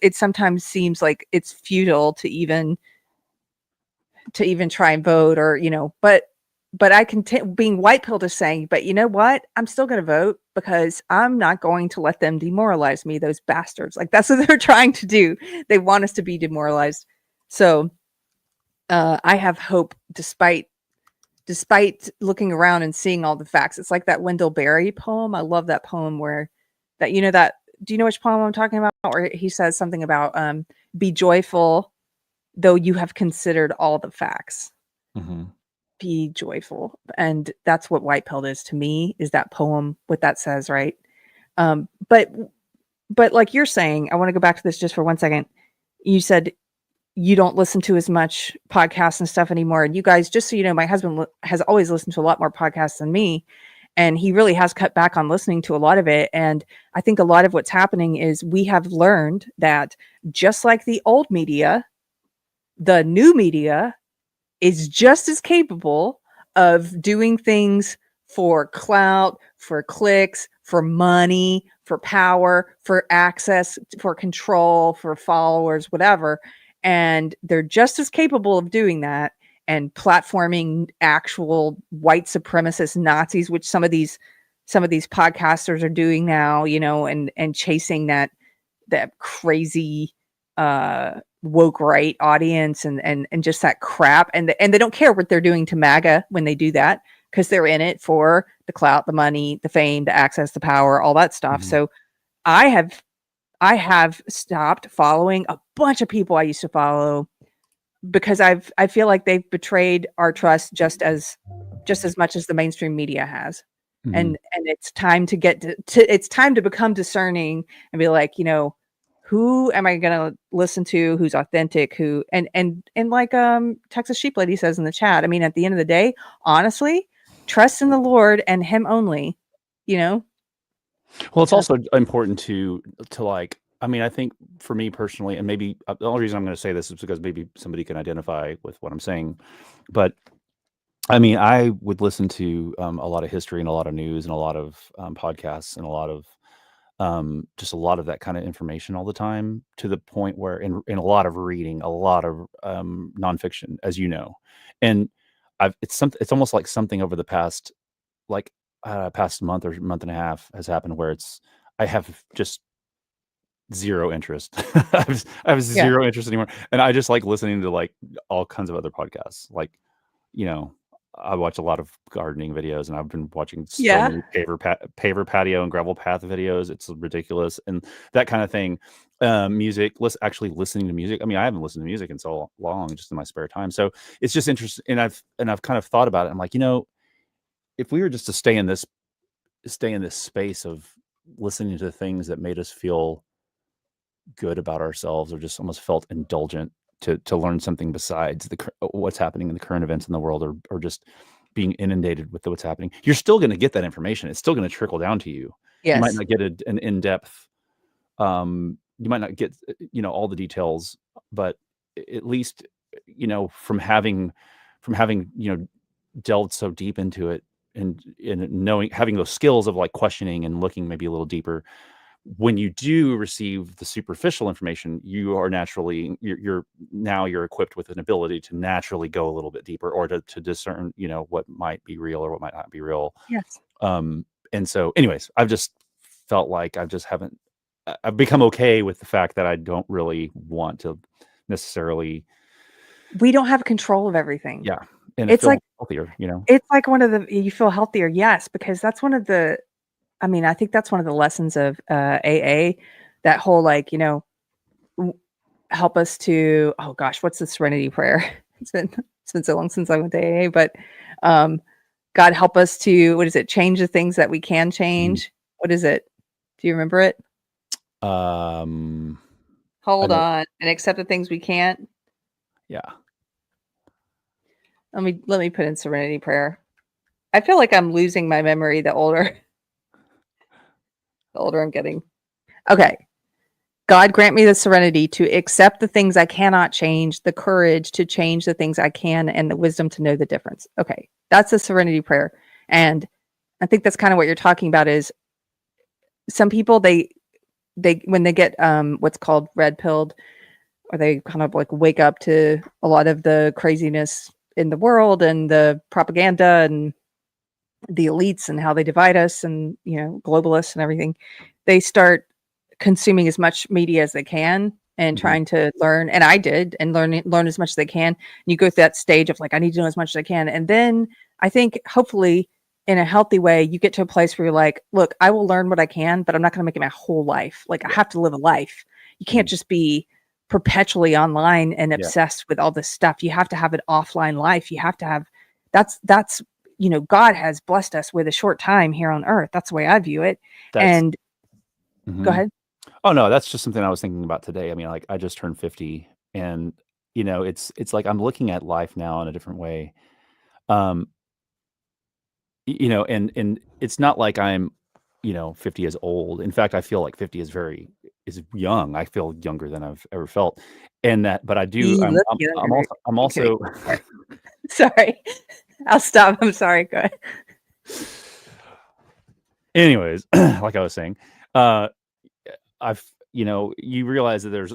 it sometimes seems like it's futile to even try and vote, or but I can being white pilled is saying, but you know what? I'm still going to vote, because I'm not going to let them demoralize me, those bastards. Like, that's what they're trying to do. They want us to be demoralized. So I have hope despite looking around and seeing all the facts. It's like that Wendell Berry poem. I love that poem where do you know which poem I'm talking about? Where he says something about be joyful, though you have considered all the facts. Mm-hmm. Be joyful. And that's what white pilled is to me, is that poem, what that says, right? But like you're saying, I want to go back to this just for 1 second. You said you don't listen to as much podcasts and stuff anymore. And you guys, just so you know, my husband has always listened to a lot more podcasts than me, and he really has cut back on listening to a lot of it. And I think a lot of what's happening is we have learned that, just like the old media, the new media is just as capable of doing things for clout, for clicks, for money, for power, for access, for control, for followers, whatever. And they're just as capable of doing that and platforming actual white supremacist Nazis, which some of these podcasters are doing now, and chasing that crazy woke right audience and just that crap, and they don't care what they're doing to MAGA when they do that, because they're in it for the clout, the money, the fame, the access, the power, all that stuff. Mm-hmm. So I I have stopped following a bunch of people I used to follow because I feel like they've betrayed our trust just as much as the mainstream media has. Mhm. And it's time to get to it's time to become discerning and be like, who am I going to listen to? Who's authentic? Who and like Texas Sheep Lady says in the chat. I mean, at the end of the day, honestly, trust in the Lord and Him only. Well, it's also important to like. I mean, I think for me personally, and maybe the only reason I'm going to say this is because maybe somebody can identify with what I'm saying, but I mean, I would listen to a lot of history and a lot of news and a lot of podcasts and a lot of just a lot of that kind of information all the time, to the point where in a lot of reading, a lot of nonfiction, as you know, and it's almost like something over the past past month or month and a half has happened where I have just zero interest. I have Yeah. zero interest anymore, and I just like listening to like all kinds of other podcasts. Like, you know, I watch a lot of gardening videos, and I've been watching so Yeah. many paver patio and gravel path videos. It's ridiculous, and that kind of thing. Music, actually listening to music. I mean, I haven't listened to music in so long, just in my spare time. So it's just interesting, and I've kind of thought about it. I'm like, if we were just to stay in this space of listening to things that made us feel good about ourselves, or just almost felt indulgent to learn something besides what's happening in the current events in the world, or just being inundated with what's happening, you're still going to get that information. It's still going to trickle down to you. You might Yes. not get an in-depth, you might not get all the details, but at least from having delved so deep into it, and having those skills of like questioning and looking maybe a little deeper, when you do receive the superficial information, you are naturally you're equipped with an ability to naturally go a little bit deeper, or to discern what might be real or what might not be real. Yes. And so anyways, I've just felt like I've become okay with the fact that I don't really want to necessarily. We don't have control of everything. Yeah. And It's feel like healthier, It's like you feel healthier, yes, because that's one of the I mean, I think that's one of the lessons of AA, that whole help us to, oh gosh, what's the serenity prayer? It's been so long since I went to AA, but God help us to, what is it? Change the things that we can change. What is it? Do you remember it? I Hold know. on, and accept the things we can't. Yeah. Let me put in serenity prayer. I feel like I'm losing my memory the older I'm getting. Okay. God grant me the serenity to accept the things I cannot change, the courage to change the things I can, and the wisdom to know the difference. Okay. That's a serenity prayer. And I think that's kind of what you're talking about. Is some people, they when they get what's called red pilled, or they kind of like wake up to a lot of the craziness in the world and the propaganda and the elites and how they divide us, and globalists and everything, they start consuming as much media as they can and trying to learn. And I did, and learn as much as they can. And you go through that stage of like, I need to know as much as I can. And then I think hopefully in a healthy way, you get to a place where you're like, look, I will learn what I can, but I'm not going to make it my whole life. Like, I have to live a life. You can't just be perpetually online and obsessed with all this stuff. You have to have an offline life. You have to have, that's God has blessed us with a short time here on earth. That's the way I view it. And go ahead. Oh no, that's just something I was thinking about today. I mean, like, I just turned 50, and it's like I'm looking at life now in a different way. And it's not like I'm 50 is old. In fact, I feel like 50 is young. I feel younger than I've ever felt. And that, but I do, You I'm look I'm, younger. I'm also Sorry. I'll stop. I'm sorry. Go ahead. anyways, like I was saying, I've you realize that there's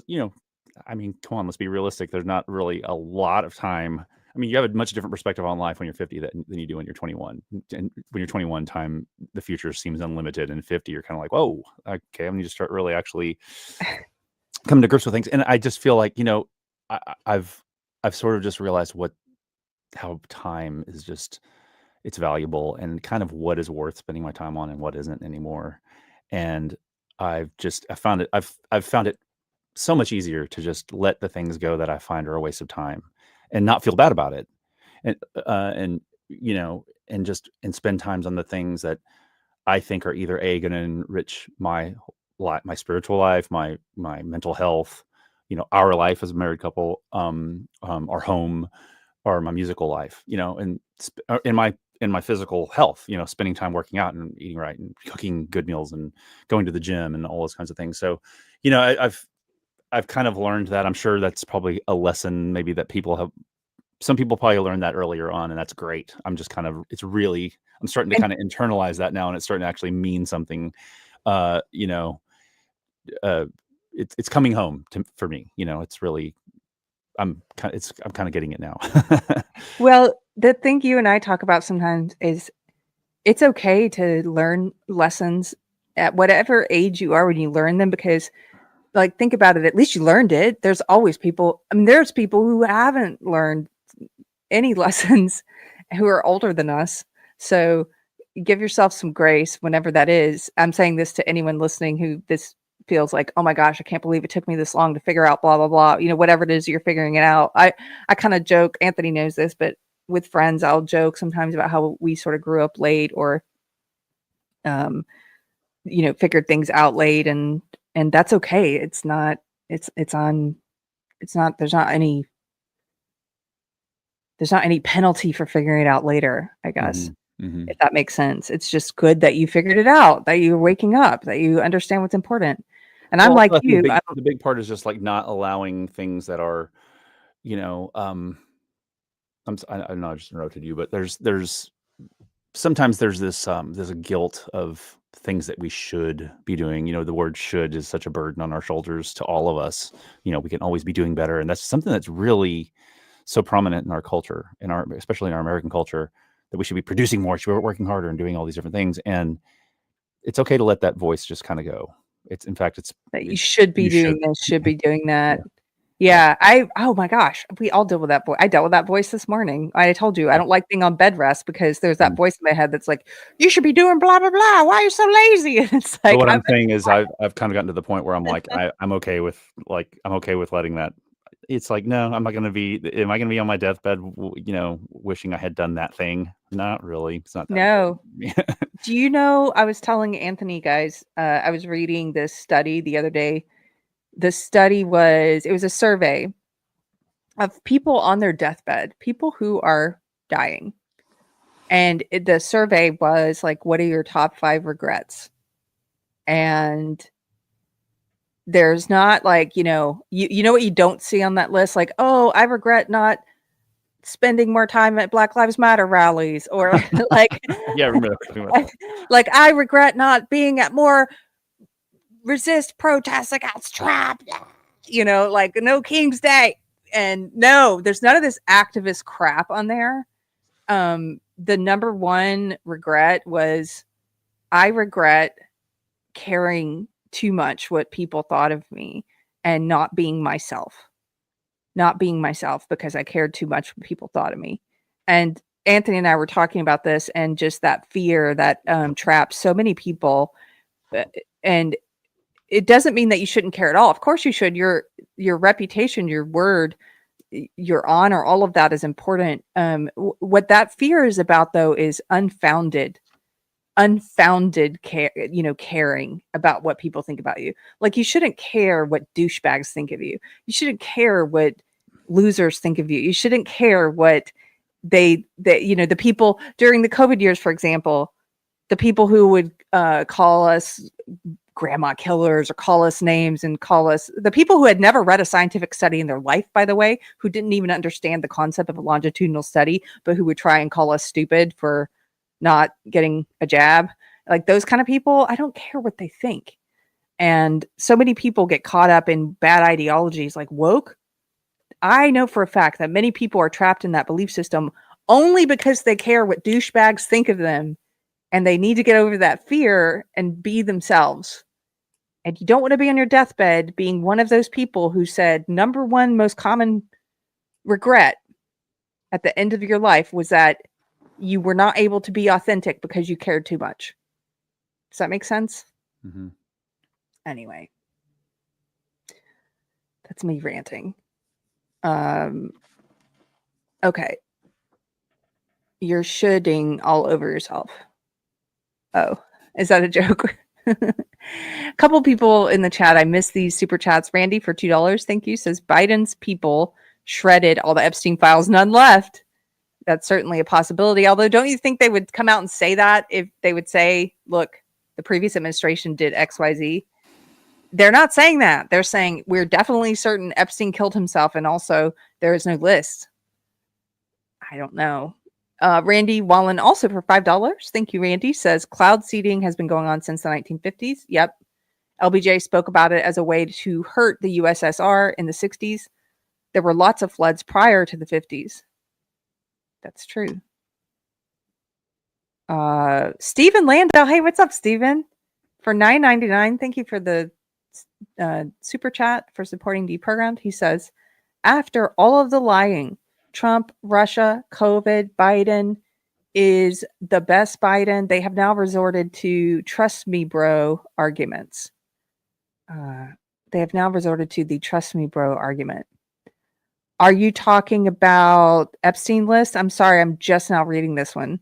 I mean, come on, let's be realistic. There's not really a lot of time. I mean, you have a much different perspective on life when you're 50 than you do when you're 21. And when you're 21, the future seems unlimited. And 50, you're kind of like, whoa, okay, I need to start really actually coming to grips with things. And I just feel like I've sort of just realized how time is just, it's valuable, and kind of what is worth spending my time on and what isn't anymore. And I found it so much easier to just let the things go that I find are a waste of time and not feel bad about it. And and spend times on the things that I think are either going to enrich my my spiritual life, my mental health, our life as a married couple, our home, or my musical life, and in my physical health, spending time working out and eating right and cooking good meals and going to the gym and all those kinds of things. So, I've kind of learned that. I'm sure that's probably a lesson maybe that some people probably learned that earlier on, and that's great. I'm just kind of, I'm starting to And kind of internalize that now, and it's starting to actually mean something. Uh, you know, uh, it's coming home for me. It's really, I'm kind of getting it now. well, the thing you and I talk about sometimes is it's okay to learn lessons at whatever age you are when you learn them, because like, think about it, at least you learned it. There's always people, I mean, there's people who haven't learned any lessons who are older than us. So give yourself some grace whenever that is. I'm saying this to anyone listening who this feels like, oh my gosh, I can't believe it took me this long to figure out blah, blah, blah. Whatever it is, you're figuring it out. I kind of joke, Anthony knows this, but with friends, I'll joke sometimes about how we sort of grew up late or, figured things out late, and that's okay. It's not, there's not any penalty for figuring it out later, I guess. Mhm. If that makes sense. It's just good that you figured it out, that you're waking up, that you understand what's important. And I'm Well, like I think you. the big part is just like not allowing things that are, you know, I know I just interrupted you, but there's sometimes there's there's a guilt of things that we should be doing. The word should is such a burden on our shoulders to all of us. We can always be doing better. And that's something that's really so prominent in our culture, especially in our American culture, that we should be producing more, should be working harder and doing all these different things. And it's okay to let that voice just kind of go. In fact, That you should be you should. doing this, should be doing that. Yeah. Yeah, oh my gosh, we all deal with that voice. I dealt with that voice this morning. I told you I don't like being on bed rest because there's that voice in my head that's like, you should be doing blah blah blah. Why are you so lazy? And it's But like, what I'm saying is I've kind of gotten to the point where I'm like, I'm okay with letting that. It's like, no, I'm not going to be. Am I going to be on my deathbed, wishing I had done that thing? Not really. It's not that no. important. Do you know? I was telling Anthony, guys, I was reading this study the other day. The study it was a survey of people on their deathbed, people who are dying. And the survey was like, what are your top 5 regrets? And there's not like, you know what you don't see on that list? Like, oh, I regret not spending more time at Black Lives Matter rallies, or like, Yeah, I remember that. like, I regret not being at more resist protests against Trump, like no King's Day. And no, there's none of this activist crap on there. The number one regret was, I regret caring too much what people thought of me and not being myself because I cared too much what people thought of me. And Anthony and I were talking about this, and just that fear that traps so many people. And it doesn't mean that you shouldn't care at all. Of course you should. Your reputation, your word, your honor, all of that is important. What that fear is about, though, is unfounded care, caring about what people think about you. Like, you shouldn't care what douchebags think of you. You shouldn't care what losers think of you. You shouldn't care what the people during the COVID years, for example, the people who would call us grandma killers or call us names and call us, the people who had never read a scientific study in their life, by the way, who didn't even understand the concept of a longitudinal study, but who would try and call us stupid for not getting a jab. Like, those kind of people, I don't care what they think. And so many people get caught up in bad ideologies like woke. I know for a fact that many people are trapped in that belief system only because they care what douchebags think of them, and they need to get over that fear and be themselves. And you don't want to be on your deathbed being one of those people who said number one most common regret at the end of your life was that you were not able to be authentic because you cared too much. Does that make sense? Mm-hmm. Anyway, that's me ranting. Okay. You're shoulding all over yourself. Oh, is that a joke? A couple people in the chat. I missed these super chats. Randy for $2. Thank you. Says Biden's people shredded all the Epstein files, none left. That's certainly a possibility. Although, don't you think they would come out and say that if they would say, look, the previous administration did XYZ? They're not saying that. They're saying we're definitely certain Epstein killed himself, and also there is no list. I don't know. Randy Wallen also for $5. Thank you, Randy. Says cloud seeding has been going on since the 1950s. Yep. LBJ spoke about it as a way to hurt the USSR in the 60s. There were lots of floods prior to the 50s. That's true. Stephen Landau. Hey, what's up, Stephen? For $9.99. Thank you for the super chat for supporting Deprogrammed. He says, after all of the lying, Trump, Russia, COVID, Biden is the best Biden. They have now resorted to trust me, bro arguments. They have now resorted to the trust me, bro argument. Are you talking about Epstein list? I'm sorry, I'm just now reading this one.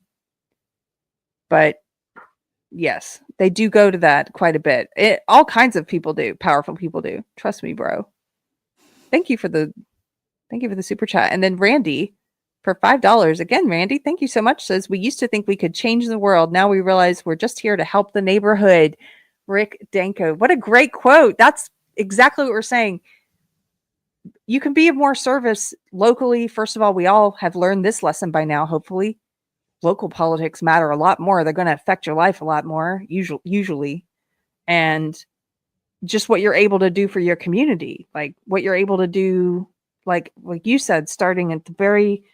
But yes, they do go to that quite a bit. All kinds of people do. Powerful people do. Trust me, bro. Thank you for the super chat. And then Randy for $5. Again, Randy, thank you so much. Says, we used to think we could change the world. Now we realize we're just here to help the neighborhood. Rick Danko. What a great quote. That's exactly what we're saying. You can be of more service locally. First of all, we all have learned this lesson by now, hopefully. Local politics matter a lot more. They're going to affect your life a lot more, usually. And just what you're able to do for your community, like what you're able to do, like you said, starting at the very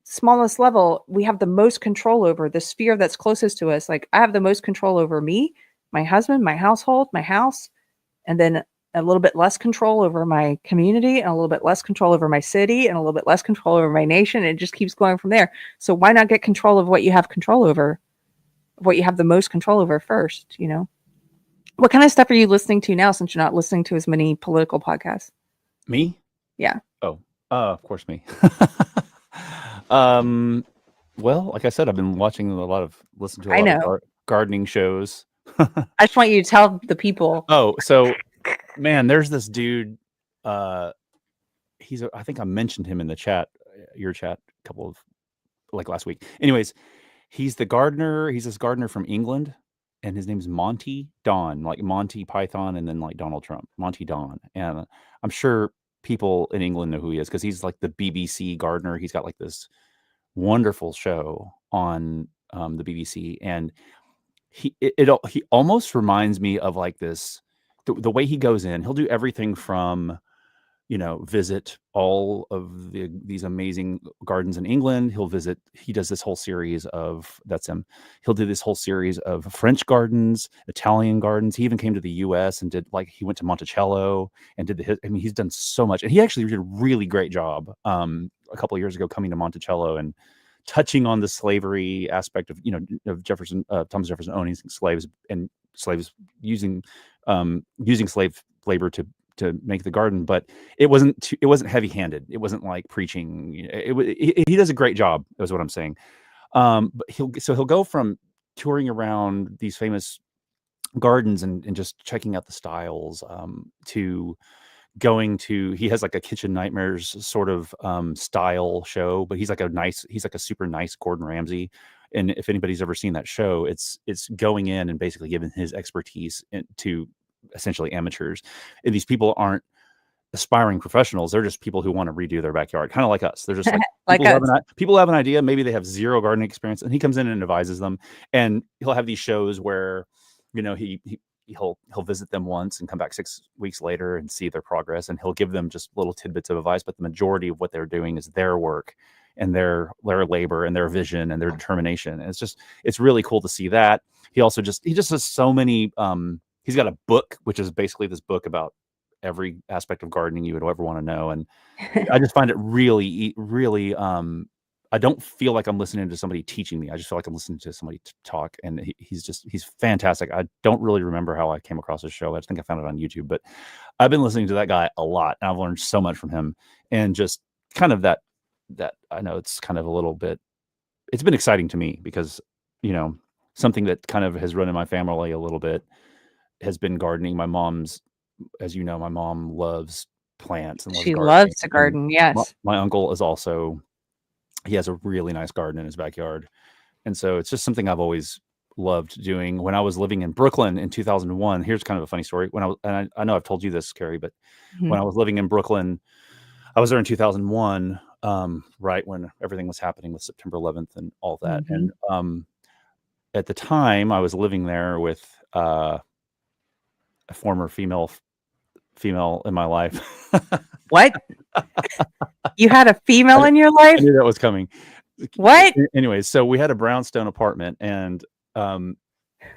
smallest level, we have the most control over the sphere that's closest to us. Like I have the most control over me, my husband, my household, my house, and then a little bit less control over my community and a little bit less control over my city and a little bit less control over my nation. And it just keeps going from there. So why not get control of what you have control over, what you have the most control over first, you know? What kind of stuff are you listening to now since you're not listening to as many political podcasts? Me? Yeah. Oh, of course me. Well, like I said, I've been listening to a lot of gardening shows. I just want you to tell the people. Oh, so man, there's this dude. I think I mentioned him in the chat, your chat, a couple of last week. Anyways, he's the gardener. He's this gardener from England, and his name's Monty Don, like Monty Python, and then like Donald Trump, Monty Don. And I'm sure people in England know who he is because he's like the BBC gardener. He's got like this wonderful show on the BBC, and he almost reminds me of like this. The way he goes in, he'll do everything from, visit all of these amazing gardens in England. He does this whole series of, that's him. He'll do this whole series of French gardens, Italian gardens. He even came to the US and he went to Monticello and he's done so much. And he actually did a really great job a couple of years ago coming to Monticello and touching on the slavery aspect of, of Thomas Jefferson owning slaves and slaves using slave labor to make the garden, but it wasn't heavy-handed. It wasn't like preaching. He does a great job, is what I'm saying. But he'll go from touring around these famous gardens and just checking out the styles to going to, he has like a Kitchen Nightmares sort of style show, but he's like a super nice Gordon Ramsay. And if anybody's ever seen that show, it's going in and basically giving his expertise to essentially amateurs. And these people aren't aspiring professionals. They're just people who want to redo their backyard, kind of like us. They're just like people have an idea. Maybe they have zero gardening experience, and he comes in and advises them. And he'll have these shows where, he'll visit them once and come back 6 weeks later and see their progress, and he'll give them just little tidbits of advice. But the majority of what they're doing is their work and their labor and their vision and their determination. And it's really cool to see that. He just has so many. He's got a book, which is basically this book about every aspect of gardening you would ever want to know. And I just find it really, really I don't feel like I'm listening to somebody teaching me. I just feel like I'm listening to somebody talk, and he's fantastic. I don't really remember how I came across his show. I think I found it on YouTube, but I've been listening to that guy a lot, and I've learned so much from him. And just kind of that I know it's kind of a little bit. It's been exciting to me because, something that kind of has run in my family a little bit has been gardening. My mom's, as you know, my mom loves plants and loves She gardening. loves to garden. Yes. My uncle is also, he has a really nice garden in his backyard. And so it's just something I've always loved doing. When I was living in Brooklyn in 2001, here's kind of a funny story. And I know I've told you this, Keri, but when I was living in Brooklyn, I was there in 2001, right when everything was happening with September 11th and all that. And at the time, I was living there with a former female in my life. What? You had a female in your life? I knew that was coming. What? Anyways, so we had a brownstone apartment, and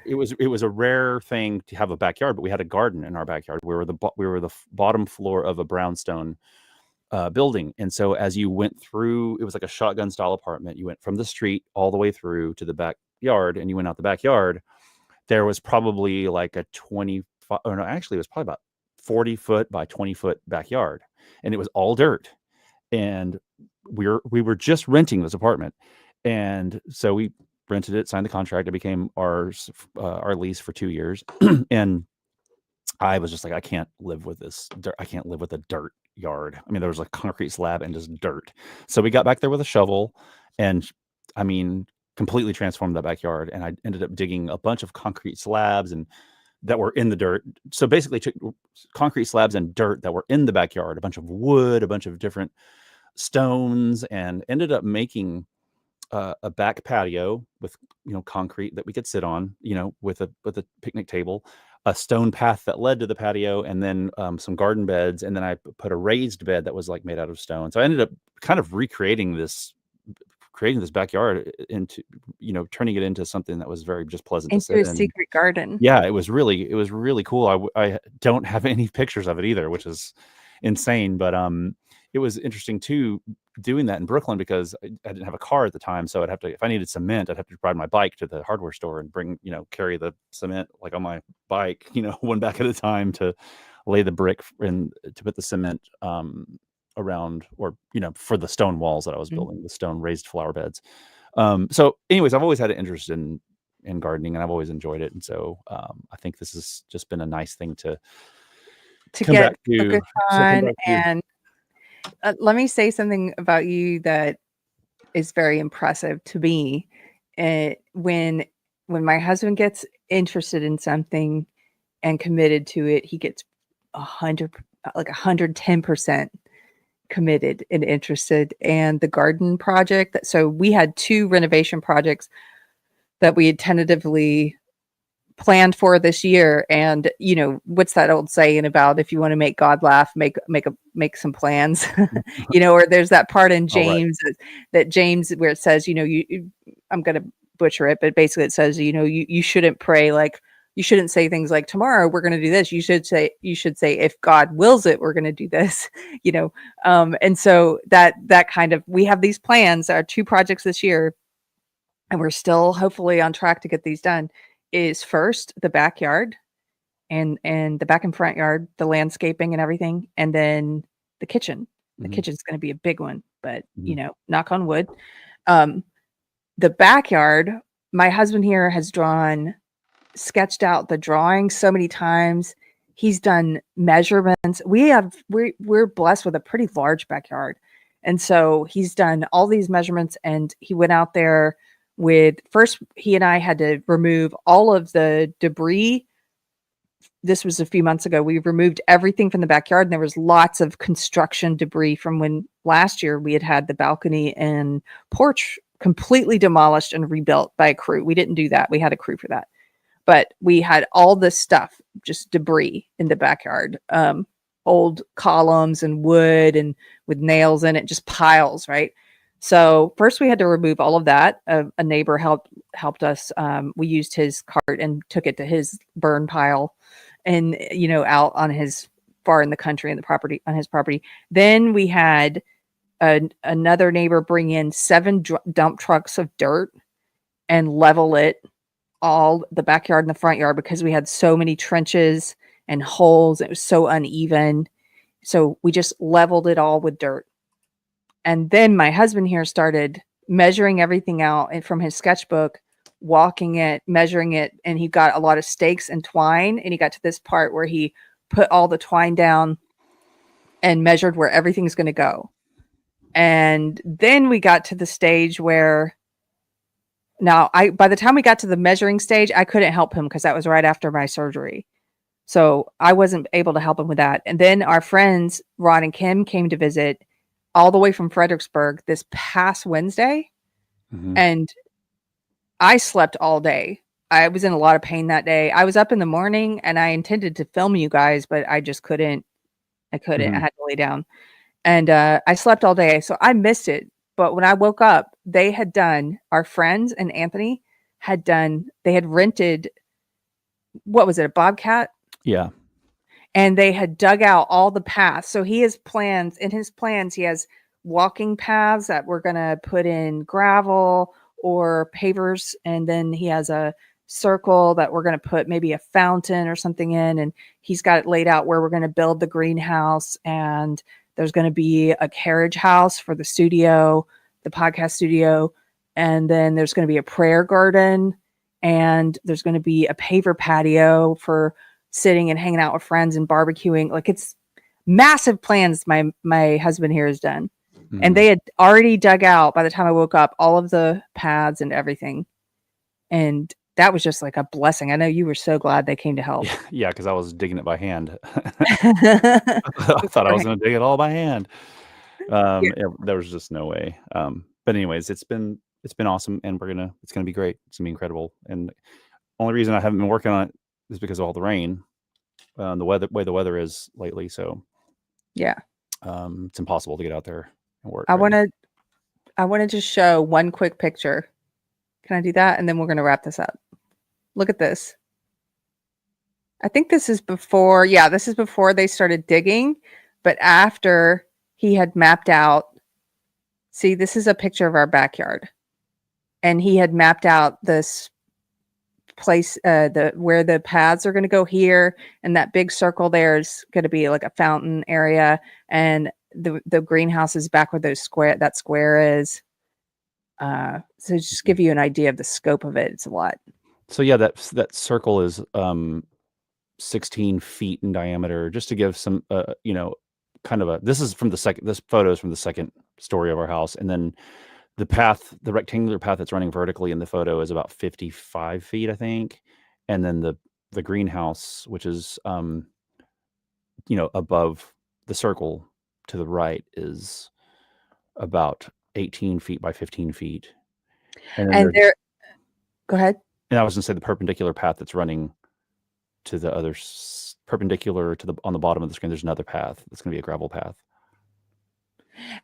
it was a rare thing to have a backyard, but we had a garden in our backyard. We were the bottom floor of a brownstone building, and so as you went through, it was like a shotgun style apartment. You went from the street all the way through to the backyard, and you went out the backyard. There was probably like a 25, or no, actually, it was probably about 40-foot by 20-foot backyard, and it was all dirt. And we were just renting this apartment, and so we rented it, signed the contract. It became our lease for 2 years, and I was just like, I can't live with this dirt. I can't live with a dirt yard. I mean, there was a concrete slab and just dirt. So we got back there with a shovel, and I mean, completely transformed that backyard. And I ended up digging a bunch of concrete slabs and that were in the dirt. So basically, took concrete slabs and dirt that were in the backyard, a bunch of wood, a bunch of different stones, and ended up making a back patio with concrete that we could sit on, with a picnic table, a stone path that led to the patio, and then some garden beds, and then I put a raised bed that was like made out of stone. So I ended up kind of creating this backyard into, turning it into something that was very just pleasant to Into sit a in. secret garden. Yeah, it was really cool. I don't have any pictures of it either, which is insane, but it was interesting too, doing that in Brooklyn, because I didn't have a car at the time. So if I needed cement, I'd have to ride my bike to the hardware store and carry the cement like on my bike, one back at a time, to lay the brick and to put the cement around, or for the stone walls that I was building, the stone raised flower beds. So anyways, I've always had an interest in gardening, and I've always enjoyed it. And so I think this has just been a nice thing to get focused on. And let me say something about you that is very impressive to me. When my husband gets interested in something and committed to it, he gets 110% committed and interested. And the garden project, so we had 2 renovation projects that we had tentatively planned for this year. And what's that old saying about, if you want to make God laugh, make some plans. Or there's that part in James, that James, where it says, I'm going to butcher it, but basically it says, you shouldn't pray, like, you shouldn't say things like, tomorrow we're going to do this. You should say, if God wills it, we're going to do this. And so that kind of, we have these plans, our 2 projects this year, and we're still hopefully on track to get these done. Is first the backyard and the back and front yard, the landscaping and everything, and then the kitchen. The kitchen's going to be a big one, but knock on wood. The backyard, my husband here has sketched out the drawings so many times. He's done measurements. We're blessed with a pretty large backyard, and so he's done all these measurements. And he went out there first, he and I had to remove all of the debris. This was a few months ago. We removed everything from the backyard, and there was lots of construction debris from when last year we had the balcony and porch completely demolished and rebuilt by a crew. We didn't do that. We had a crew for that. But we had all this stuff, just debris in the backyard, old columns and wood and with nails in it, just piles, right? So first we had to remove all of that. A neighbor helped us. We used his cart and took it to his burn pile, and out on his far in the country, on his property. Then we had another neighbor bring in 7 dump trucks of dirt and level it all, the backyard and the front yard, because we had so many trenches and holes. It was so uneven. So we just leveled it all with dirt. And then my husband here started measuring everything out, and from his sketchbook, walking it, measuring it, and he got a lot of stakes and twine, and he got to this part where he put all the twine down and measured where everything's going to go. And then we got to the stage where by the time we got to the measuring stage, I couldn't help him because that was right after my surgery. So I wasn't able to help him with that. And then our friends, Ron and Kim, came to visit all the way from Fredericksburg this past Wednesday. Mhm. And I slept all day. I was in a lot of pain that day. I was up in the morning and I intended to film you guys, but I just couldn't. I couldn't. I had to lay down. And I slept all day. So I missed it. But when I woke up, our friends and Anthony they had rented, what was it, a Bobcat? Yeah. And they had dug out all the paths. So in his plans, he has walking paths that we're going to put in gravel or pavers. And then he has a circle that we're going to put maybe a fountain or something in. And he's got it laid out where we're going to build the greenhouse, and there's going to be a carriage house for the studio, the podcast studio. And then there's going to be a prayer garden, and there's going to be a paver patio for sitting and hanging out with friends and barbecuing. Like, it's massive plans my husband here has done. And they had already dug out, by the time I woke up, all of the paths and everything. And that was just like a blessing. I know you were so glad they came to help. Yeah, because I was digging it by hand. I thought I was going to dig it all by hand. There was just no way. But anyways, it's been awesome, and it's gonna be great. It's gonna be incredible. And the only reason I haven't been working on it is because of all the rain, the way the weather is lately. So yeah, it's impossible to get out there and work. I want to just show one quick picture. Can I do that? And then we're going to wrap this up. Look at this. I think this is before. Yeah, this is before they started digging, but after he had mapped out. See, this is a picture of our backyard, and he had mapped out this place, where the paths are going to go here, and that big circle there is going to be like a fountain area, and the greenhouse is back where that square is. So just give you an idea of the scope of it. It's a lot. So yeah, that circle is 16 feet in diameter, just to give some kind of this photo is from the second story of our house, and then the rectangular path that's running vertically in the photo is about 55 feet, I think, and then the greenhouse, which is above the circle to the right, is about 18 feet by 15 feet. And go ahead. And I was going to say the perpendicular path that's running to the other perpendicular on the bottom of the screen, there's another path that's going to be a gravel path.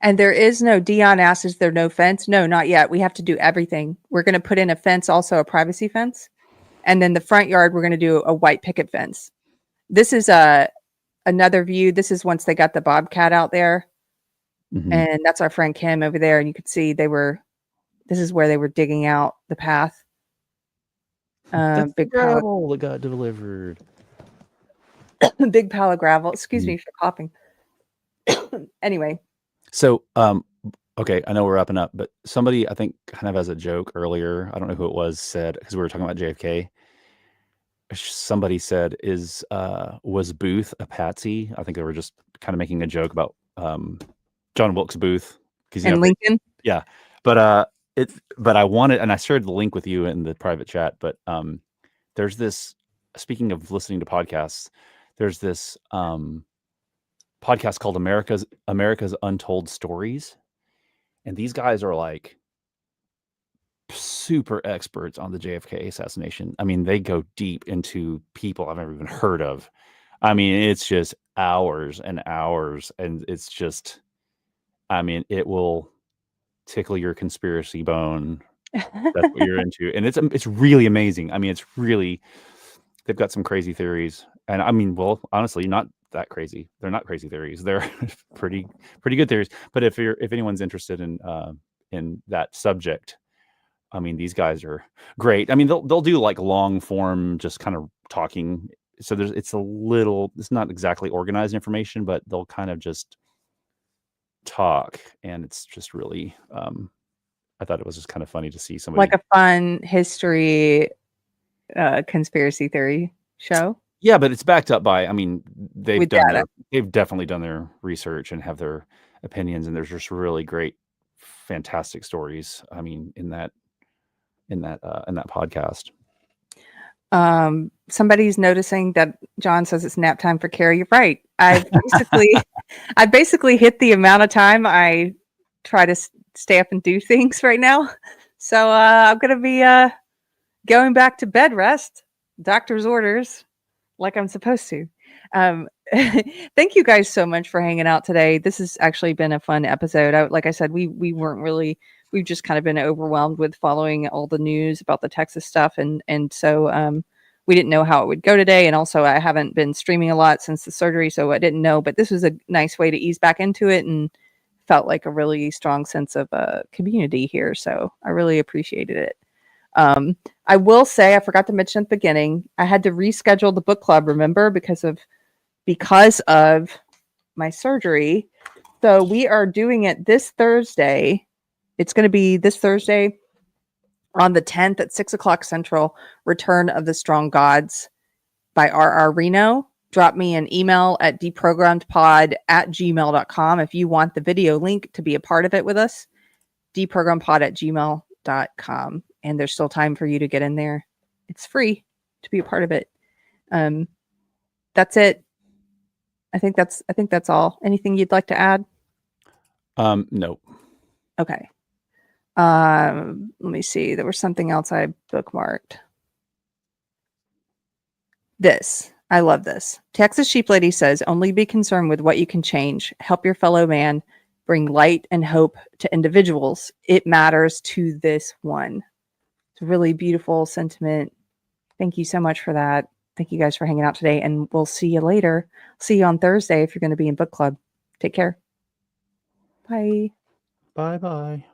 And there is no, Dion asks, is there no fence? No, not yet. We have to do everything. We're going to put in a fence, also a privacy fence. And then the front yard, we're going to do a white picket fence. This is another view. This is once they got the Bobcat out there. Mm-hmm. And that's our friend Kim over there. And you could see this is where they were digging out the path. Big gravel that got delivered. Big pile of gravel. Excuse me for coughing. Anyway. So, okay, I know we're wrapping up, but somebody, I think, kind of as a joke earlier, I don't know who it was, said, because we were talking about JFK, somebody said, was Booth a patsy? I think they were just kind of making a joke about John Wilkes Booth. And Lincoln? Yeah. But I wanted, and I shared the link with you in the private chat, but there's this, speaking of listening to podcasts, there's this podcast called America's Untold Stories. And these guys are like super experts on the JFK assassination. I mean, they go deep into people I've never even heard of. I mean, it's just hours and hours. And it's just, I mean, it will tickle your conspiracy bone. That's what you're into. And it's really amazing. I mean, they've got some crazy theories. And I mean, well, honestly, not that crazy. They're not crazy theories. They're pretty good theories. But if anyone's interested in that subject, I mean, these guys are great. I mean, they'll do like long form, just kind of talking. So it's not exactly organized information, but they'll kind of just talk, and it's just really. I thought it was just kind of funny to see somebody like a fun history, conspiracy theory show. Yeah, but it's backed up by. I mean, they've With done data. they've definitely done their research and have their opinions, and there's just really great, fantastic stories. I mean, in that podcast. Somebody's noticing that John says it's nap time for Keri. You're right. I basically hit the amount of time I try to stay up and do things right now. So I'm gonna be going back to bed rest, doctor's orders, like I'm supposed to. Thank you guys so much for hanging out today. This has actually been a fun episode. Like I said, we've just kind of been overwhelmed with following all the news about the Texas stuff. And so we didn't know how it would go today. And also I haven't been streaming a lot since the surgery, so I didn't know, but this was a nice way to ease back into it and felt like a really strong sense of community here. So I really appreciated it. I will say, I forgot to mention at the beginning, I had to reschedule the book club, remember, because of my surgery. So we are doing it this Thursday. It's going to be this Thursday on the 10th at 6:00 Central, Return of the Strong Gods by R.R. Reno. Drop me an email at deprogrammedpod@gmail.com if you want the video link to be a part of it with us. deprogrammedpod@gmail.com. And there's still time for you to get in there. It's free to be a part of it. That's it. I think that's all. Anything you'd like to add? No. Okay. Let me see. There was something else I bookmarked. This. I love this. Texas Sheep Lady says, only be concerned with what you can change. Help your fellow man. Bring light and hope to individuals. It matters to this one. It's a really beautiful sentiment. Thank you so much for that. Thank you guys for hanging out today, and we'll see you later. See you on Thursday if you're going to be in book club. Take care. Bye. Bye-bye.